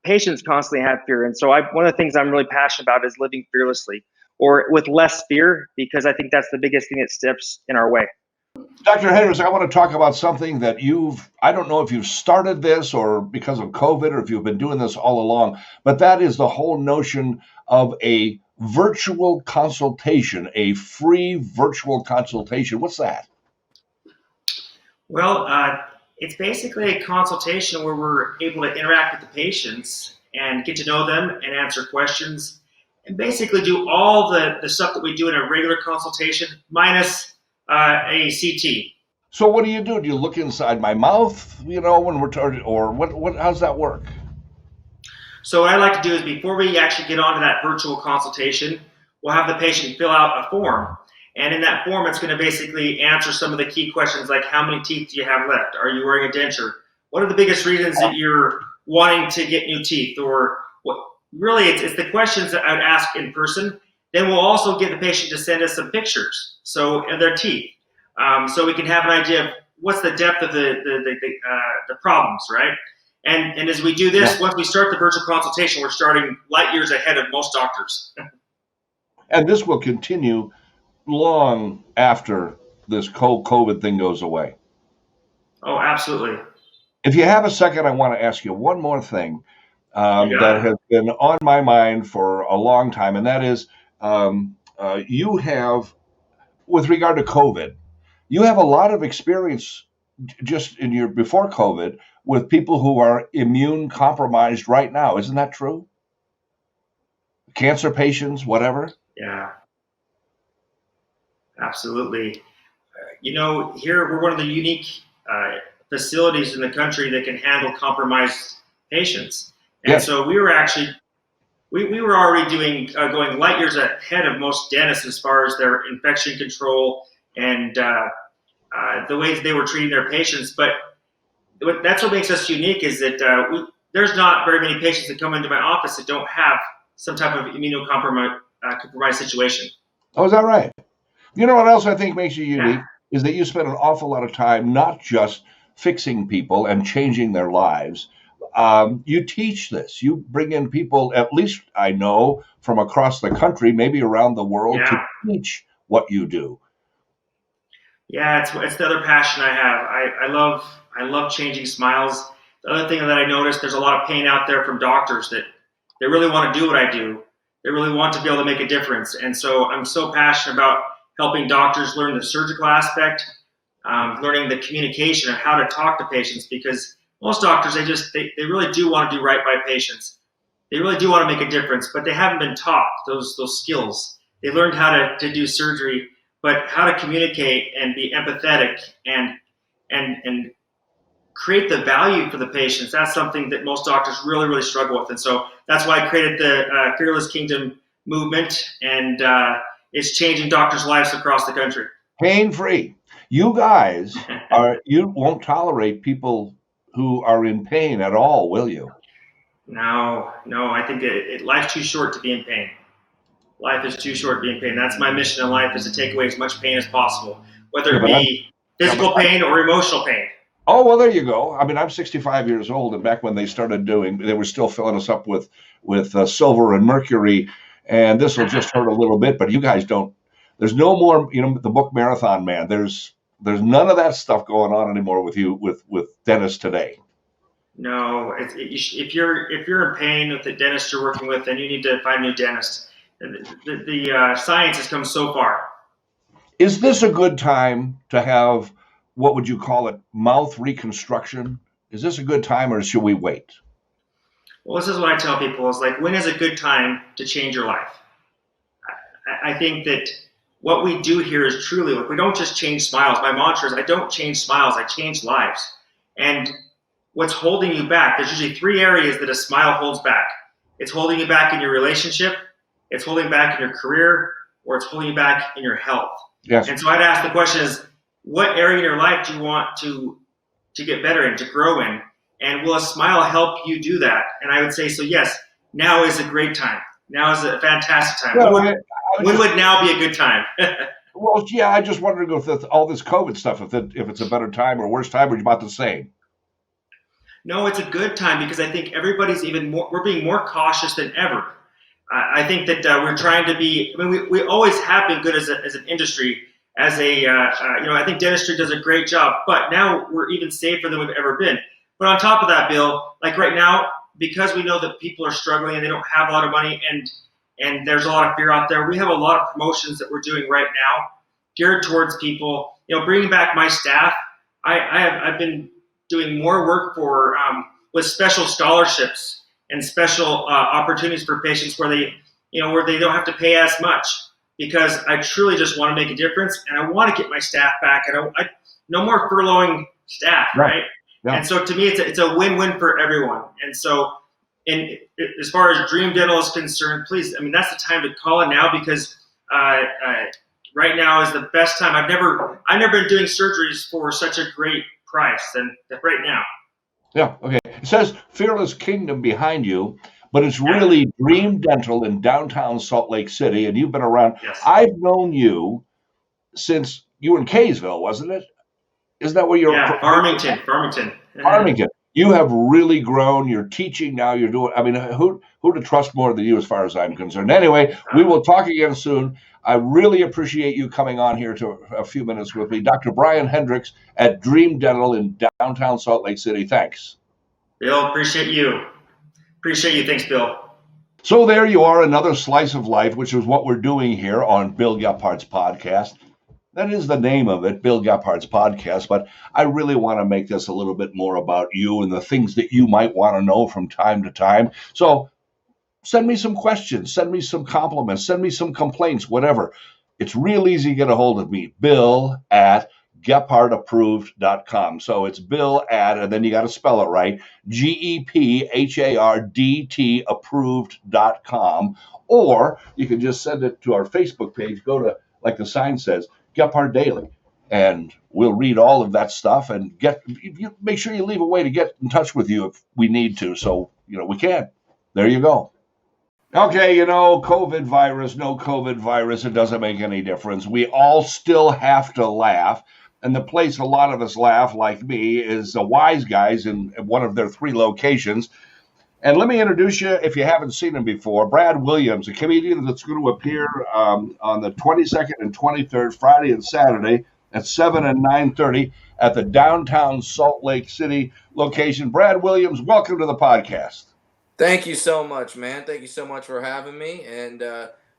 Patients constantly have fear, and so one of the things I'm really passionate about is living fearlessly, or with less fear, because I think that's the biggest thing that steps in our way. Dr. Hendricks, I want to talk about something that I don't know if you've started this or because of COVID or if you've been doing this all along, but that is the whole notion of a virtual consultation, a free virtual consultation. What's that? Well, it's basically a consultation where we're able to interact with the patients and get to know them and answer questions and basically do all the stuff that we do in a regular consultation minus a CT. So what do? Do you look inside my mouth, when we're targeted, or what? How's that work? So what I like to do is before we actually get onto that virtual consultation, we'll have the patient fill out a form. And in that form, it's going to basically answer some of the key questions like how many teeth do you have left? Are you wearing a denture? What are the biggest reasons that you're wanting to get new teeth? Or what? Really, it's the questions that I would ask in person. Then we'll also get the patient to send us some pictures of their teeth, so we can have an idea of what's the depth of the problems, right? And as we do this, once we start the virtual consultation, we're starting light years ahead of most doctors. And this will continue long after this COVID thing goes away. Oh, absolutely. If you have a second, I want to ask you one more thing that has been on my mind for a long time, and that is you have, with regard to COVID, you have a lot of experience just in your before COVID with people who are immune compromised right now. Isn't that true? Cancer patients, whatever. Yeah, absolutely. Here we're one of the unique facilities in the country that can handle compromised patients. And so we were actually we were already going light years ahead of most dentists as far as their infection control and the ways they were treating their patients. But that's what makes us unique is that there's not very many patients that come into my office that don't have some type of immunocompromised situation. Oh, is that right? You know what else I think makes you unique is that you spend an awful lot of time not just fixing people and changing their lives. You teach this. You bring in people, at least I know, from across the country, maybe around the world, to teach what you do. Yeah, it's the other passion I have. I love changing smiles. The other thing that I noticed, there's a lot of pain out there from doctors that they really want to do what I do. They really want to be able to make a difference. And so I'm so passionate about helping doctors learn the surgical aspect, learning the communication of how to talk to patients, because most doctors, they really do want to do right by patients. They really do want to make a difference, but they haven't been taught those skills. They learned how to do surgery, but how to communicate and be empathetic and create the value for the patients, that's something that most doctors really, really struggle with. And so that's why I created the Fearless Kingdom movement, and it's changing doctors' lives across the country. Pain-free. You guys you won't tolerate people who are in pain at all, will you? No. I think life's too short to be in pain. Life is too short to be in pain. That's my mission in life, is to take away as much pain as possible, whether it be physical pain or emotional pain. Oh, well, there you go. I mean, I'm 65 years old, and back when they started they were still filling us up with silver and mercury, and this will just hurt a little bit, but you guys don't. There's no more, the book Marathon Man. There's none of that stuff going on anymore with you, with dentists today. No, if you're in pain with the dentist you're working with, then you need to find a new dentist. The science has come so far. Is this a good time to have, what would you call it, mouth reconstruction? Is this a good time, or should we wait? Well, this is what I tell people is like, when is a good time to change your life? I think that what we do here is truly, like, we don't just change smiles. My mantra is, I don't change smiles, I change lives. And what's holding you back, there's usually 3 areas that a smile holds back. It's holding you back in your relationship, it's holding you back in your career, or it's holding you back in your health. Yes. And so I'd ask the question is, what area in your life do you want to get better in, to grow in? And will a smile help you do that? And I would say, so yes, now is a great time. Now is a fantastic time. Well, when would now be a good time? Well, yeah, I just wanted to go with all this COVID stuff, if it's a better time or worse time, or about the same. No, it's a good time, because I think everybody's we're being more cautious than ever. I think that we're trying to be, we always have been good as an industry, I think dentistry does a great job, but now we're even safer than we've ever been. But on top of that, Bill, like right now, because we know that people are struggling and they don't have a lot of money, and there's a lot of fear out there, we have a lot of promotions that we're doing right now geared towards people, bringing back my staff. I've been doing more work for with special scholarships and special opportunities for patients where they don't have to pay as much, because I truly just want to make a difference, and I want to get my staff back. And no more furloughing staff, right? Yeah. And so to me, it's a win-win for everyone. And so, as far as Dream Dental is concerned, please, that's the time to call in now, because right now is the best time. I've never been doing surgeries for such a great price than right now. Yeah. Okay. It says Fearless Kingdom behind you, but it's really Dream Dental in downtown Salt Lake City, and you've been around. Yes. I've known you since you were in Kaysville, wasn't it? Isn't that where you're? Yeah, Farmington. Farmington. You have really grown. You're teaching now. You're doing. Who to trust more than you, as far as I'm concerned. Anyway, we will talk again soon. I really appreciate you coming on here to a few minutes with me, Dr. Brian Hendricks at Dream Dental in downtown Salt Lake City. Thanks. Bill, appreciate you. Thanks, Bill. So there you are, another slice of life, which is what we're doing here on Bill Gephardt's podcast. That is the name of it, Bill Gephardt's podcast, but I really want to make this a little bit more about you and the things that you might want to know from time to time. So send me some questions, send me some compliments, send me some complaints, whatever. It's real easy to get a hold of me, Bill at GepphardApproved.com. So it's Bill at, and then you got to spell it right, GEPHARDT approved.com. Or you can just send it to our Facebook page. Go to, like the sign says, Gephardt Daily. And we'll read all of that stuff and make sure you leave a way to get in touch with you if we need to. So, we can. There you go. Okay, COVID virus, no COVID virus, it doesn't make any difference. We all still have to laugh. And the place a lot of us laugh, like me, is the Wise Guys in one of their 3 locations. And let me introduce you, if you haven't seen him before, Brad Williams, a comedian that's going to appear on the 22nd and 23rd, Friday and Saturday at 7 and 9:30 at the downtown Salt Lake City location. Brad Williams, welcome to the podcast. Thank you so much, man. Thank you so much for having me. And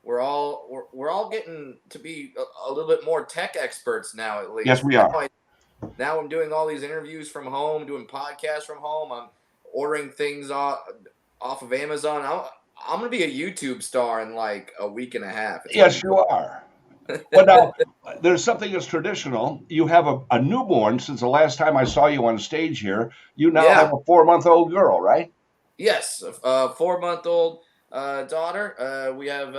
we're all getting to be a little bit more tech experts now, at least. Yes, we are. Now I'm doing all these interviews from home, doing podcasts from home. I'm ordering things off of Amazon. I'm going to be a YouTube star in like a week and a half. Yes, you are. But now, there's something that's traditional. You have a newborn since the last time I saw you on stage here. You now have a 4-month-old girl, right? Yes, a 4-month-old daughter. We have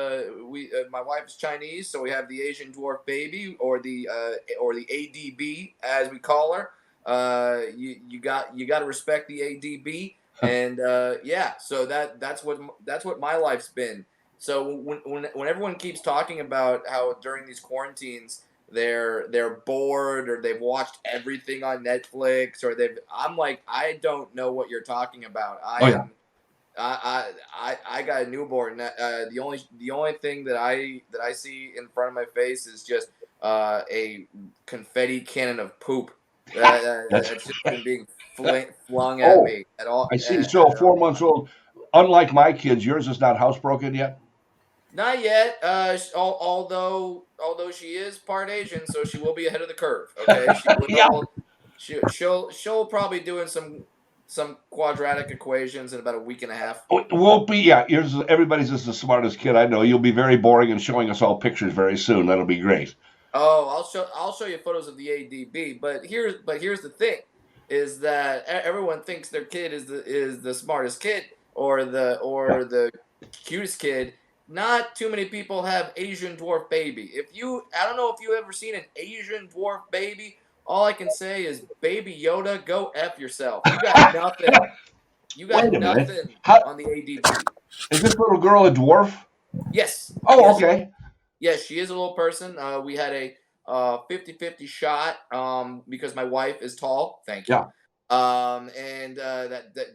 my wife is Chinese, so we have the Asian dwarf baby, or the ADB as we call her. You got to respect the ADB, and so that's what my life's been. So when everyone keeps talking about how during these quarantines they're bored or they've watched everything on Netflix or I'm like, I don't know what you're talking about. I got a newborn. The only thing that I see in front of my face is just a confetti cannon of poop that's just been being flung at me at all. I see. So 4 months old. Unlike my kids, yours is not housebroken yet. Not yet. Although she is part Asian, so she will be ahead of the curve. Okay. She'll probably doing some quadratic equations in about a week and a half. It won't be. Yeah. Everybody's just the smartest kid I know. You'll be very boring and showing us all pictures very soon. That'll be great. Oh, I'll show you photos of the ADB. But here's the thing, is that everyone thinks their kid is the smartest kid or the cutest kid. Not too many people have Asian dwarf baby. I don't know if you ever seen an Asian dwarf baby. All I can say is, Baby Yoda, go F yourself. You got nothing. You got nothing on the ADB. Is this little girl a dwarf? Yes. Oh, okay. Yes, she is a little person. We had a 50-50 shot because my wife is tall. Thank you. Yeah. And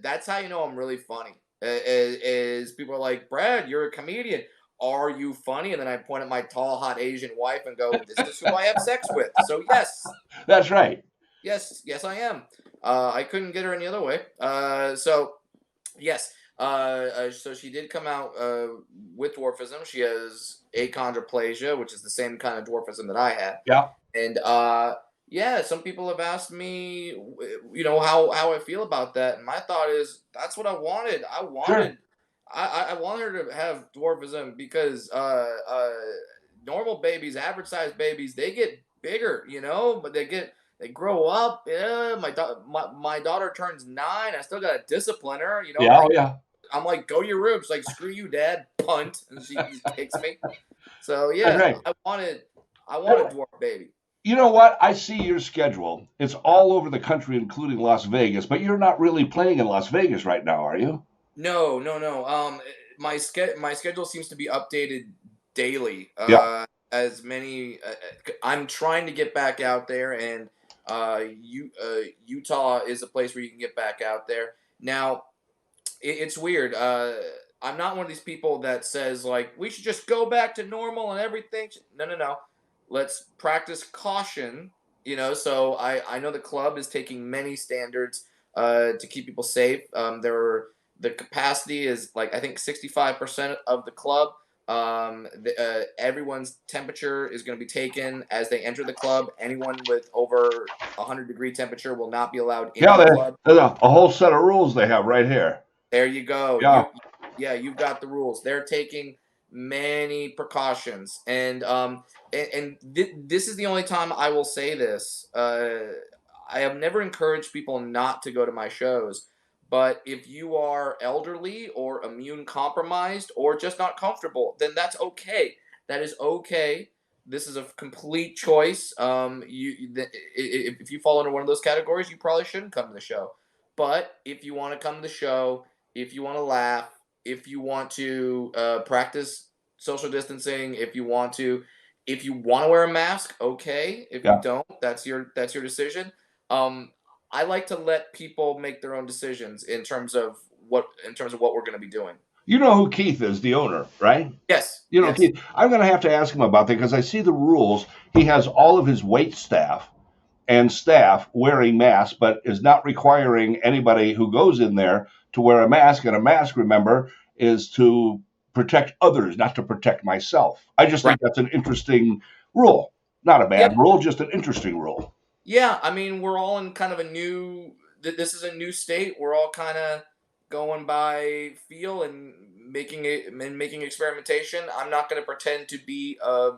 that's how you know I'm really funny. Is people are like, Brad, you're a comedian. Are you funny? And then I point at my tall, hot Asian wife and go, this is who I have sex with. So yes. That's right. Yes, I am. I couldn't get her any other way. So yes. So she did come out with dwarfism. She has achondroplasia, which is the same kind of dwarfism that I had. Yeah. And some people have asked me, how I feel about that, and my thought is that's what I wanted. I wanted her to have dwarfism because normal babies, average sized babies, they get bigger, but they grow up. Yeah, my daughter turns 9. I still gotta discipline her. I'm like, go to your room. She's like, screw you, Dad, punt, and she kicks me. So right. I wanted a dwarf baby. You know what? I see your schedule. It's all over the country, including Las Vegas, but you're not really playing in Las Vegas right now, are you? No. My schedule seems to be updated daily. As many, I'm trying to get back out there, and Utah is a place where you can get back out there. Now, it's weird. I'm not one of these people that says, like, we should just go back to normal and everything. No. Let's practice caution, so I know the club is taking many standards to keep people safe. The capacity is, like, I think 65% of the club. Everyone's temperature is going to be taken as they enter the club. Anyone with over 100-degree temperature will not be allowed in the club. There's a whole set of rules they have right here. There you go. Yeah. You've got the rules. They're taking many precautions. And this is the only time I will say this. I have never encouraged people not to go to my shows, but if you are elderly or immune compromised or just not comfortable, then that's okay. That is okay. This is a complete choice. If you fall under one of those categories, you probably shouldn't come to the show. But if you want to come to the show, if you want to laugh, if you want to practice social distancing, if you want to wear a mask, okay. If you don't, that's your decision. I like to let people make their own decisions in terms of what we're going to be doing. You know who Keith is, the owner, right? Yes. You know, yes. Keith, I'm going to have to ask him about that because I see the rules. He has all of his wait staff and staff wearing masks, but is not requiring anybody who goes in there to wear a mask. And a mask, remember, is to protect others, not to protect myself. I just think that's an interesting rule. Not a bad rule, just an interesting rule. Yeah, I mean, we're all in kind of this is a new state. We're all kind of going by feel and making experimentation. I'm not going to pretend to be a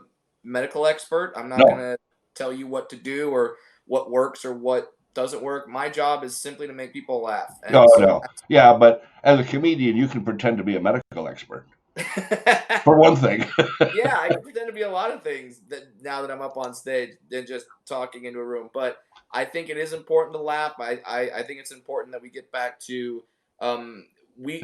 medical expert. I'm not going to tell you what to do or what works or what doesn't work. My job is simply to make people laugh. And no. Yeah, but as a comedian, you can pretend to be a medical expert. For one thing. Yeah, I can pretend to be a lot of things now that I'm up on stage than just talking into a room. But I think it is important to laugh. I think it's important that we get back to we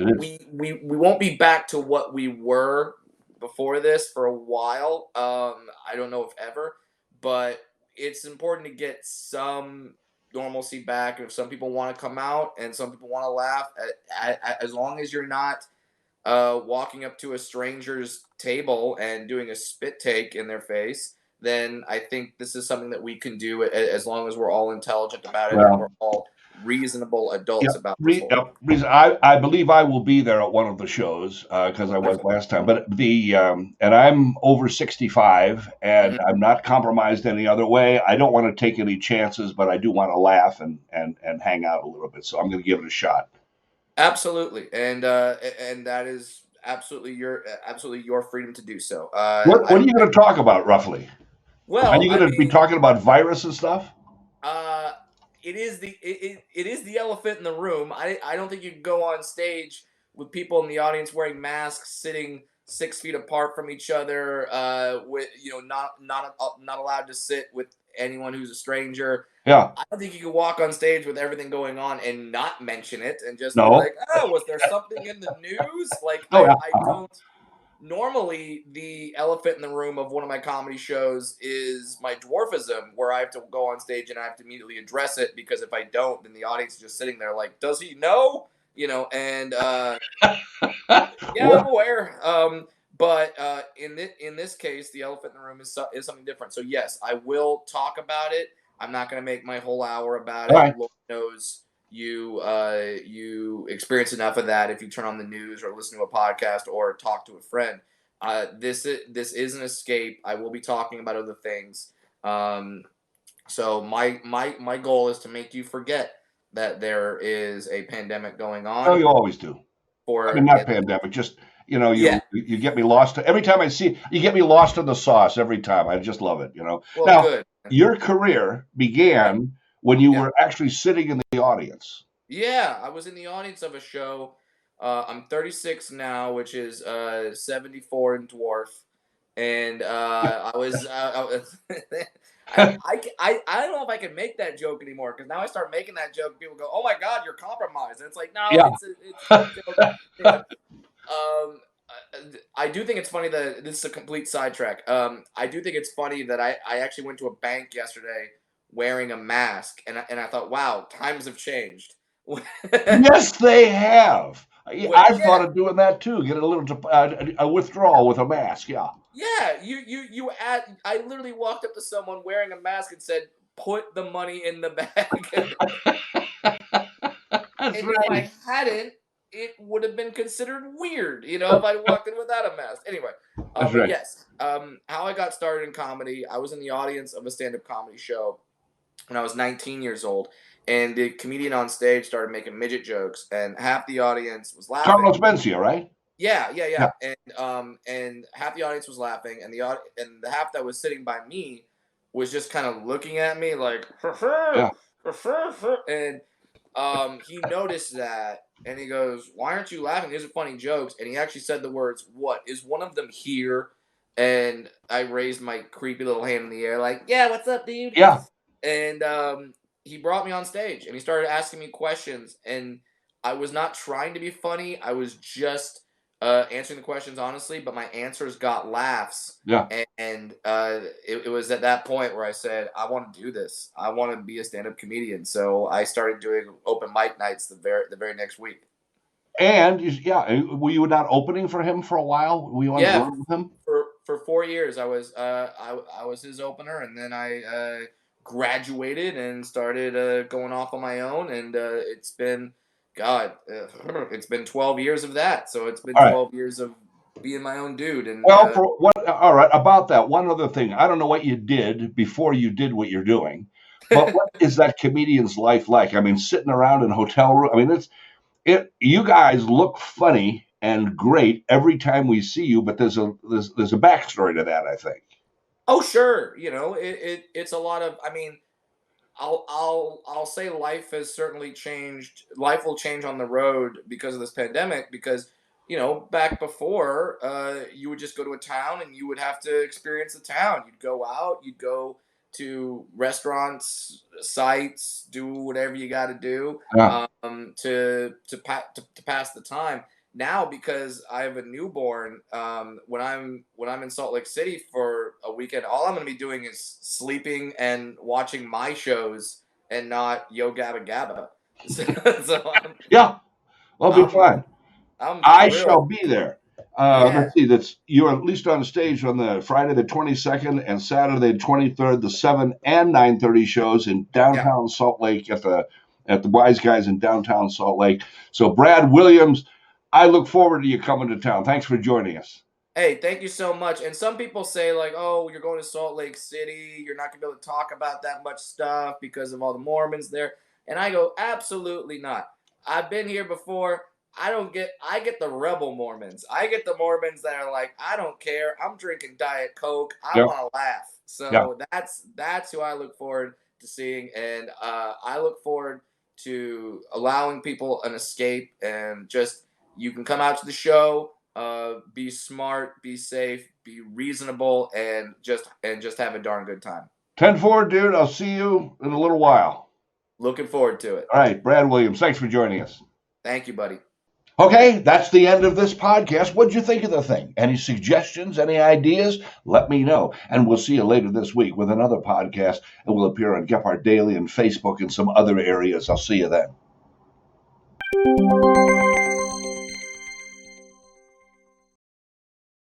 won't be back to what we were before this for a while. I don't know if ever, but it's important to get some normalcy back. If some people want to come out and some people want to laugh, as long as you're not walking up to a stranger's table and doing a spit take in their face, then I think this is something that we can do as long as we're all intelligent about it and we're all reasonable adults about this whole thing. I believe I will be there at one of the shows because I was last time. But and I'm over 65 and I'm not compromised any other way. I don't want to take any chances, but I do want to laugh and hang out a little bit. So I'm going to give it a shot. Absolutely, and that is absolutely your freedom to do so. What are you going to talk about roughly? Well, are you going to be talking about virus and stuff? It is the elephant in the room. I don't think you can go on stage with people in the audience wearing masks, sitting 6 feet apart from each other, with not allowed to sit with anyone who's a stranger. Yeah. I don't think you can walk on stage with everything going on and not mention it and just be like, oh, was there something in the news? Like, I don't. Normally, the elephant in the room of one of my comedy shows is my dwarfism, where I have to go on stage and I have to immediately address it, because if I don't, then the audience is just sitting there like, does he know? And yeah, I'm aware. But in this case, the elephant in the room is something different. So yes, I will talk about it. I'm not going to make my whole hour about it. Right. Lord knows you experience enough of that if you turn on the news or listen to a podcast or talk to a friend. This is an escape. I will be talking about other things. So my goal is to make you forget that there is a pandemic going on. Oh, you always do. Not pandemic, just you get me lost. Every time I see you get me lost in the sauce every time. I just love it. Well, now, good. Your career began when you were actually sitting in the audience. Yeah, I was in the audience of a show. I'm 36 now, which is 74 in dwarf, and I was. I don't know if I can make that joke anymore, because now I start making that joke, people go, "Oh my God, you're compromised," and it's like, no, it's a joke. I do think it's funny that this is a complete sidetrack. I do think it's funny that I actually went to a bank yesterday wearing a mask, and I thought, wow, times have changed. Yes, they have. I thought of doing that too. Get a little a withdrawal with a mask. Yeah. Yeah, I literally walked up to someone wearing a mask and said, "Put the money in the bag." That's and right. If I hadn't, it would have been considered weird, if I walked in without a mask. Anyway, That's right. Yes, how I got started in comedy, I was in the audience of a stand-up comedy show when I was 19 years old, and the comedian on stage started making midget jokes, and half the audience was laughing. Carlos Mencia, right? Yeah. And half the audience was laughing, and the half that was sitting by me was just kind of looking at me like, Yeah. and he noticed that, and he goes, "Why aren't you laughing? These are funny jokes." And he actually said the words, "What, is one of them here?" And I raised my creepy little hand in the air, like, "Yeah, what's up, dude?" Yeah. And he brought me on stage, and he started asking me questions, and I was not trying to be funny. I was just answering the questions honestly, but my answers got laughs. Yeah. And it was at that point where I said, I want to do this. I want to be a stand-up comedian. So I started doing open mic nights the very next week. And were you not opening for him for a while? Were you on the road with him? For 4 years, I was his opener, and then I graduated and started going off on my own, and it's been 12 years of that. So it's been 12 years of being my own dude. And all right, about that, one other thing. I don't know what you did before you did what you're doing, but what is that comedian's life like? I mean, sitting around in a hotel room. I mean, you guys look funny and great every time we see you, but there's a backstory to that, I think. Oh, sure. It's a lot of, I mean, I'll say life has certainly changed. Life will change on the road because of this pandemic, because, back before, you would just go to a town and you would have to experience the town. You'd go out, you'd go to restaurants, sites, do whatever you got to do to pass the time. Now, because I have a newborn, when I'm in Salt Lake City for a weekend, all I'm going to be doing is sleeping and watching my shows and not Yo Gabba Gabba. I'll be fine. I shall be there. Let's see. You're at least on stage on the Friday the 22nd and Saturday the 23rd, the 7 and 9:30 shows in downtown Salt Lake at the Wise Guys in downtown Salt Lake. So Brad Williams, I look forward to you coming to town. Thanks for joining us. Hey, thank you so much. And some people say, like, oh, you're going to Salt Lake City, you're not going to be able to talk about that much stuff because of all the Mormons there. And I go, absolutely not. I've been here before. I get the rebel Mormons. I get the Mormons that are like, I don't care. I'm drinking Diet Coke. I want to laugh. So that's who I look forward to seeing. And I look forward to allowing people an escape, and just, you can come out to the show, be smart, be safe, be reasonable, and just have a darn good time. 10-4, dude. I'll see you in a little while. Looking forward to it. All right, Brad Williams, thanks for joining us. Thank you, buddy. Okay, that's the end of this podcast. What'd you think of the thing? Any suggestions, any ideas? Let me know. And we'll see you later this week with another podcast. It will appear on Gephardt Daily and Facebook and some other areas. I'll see you then.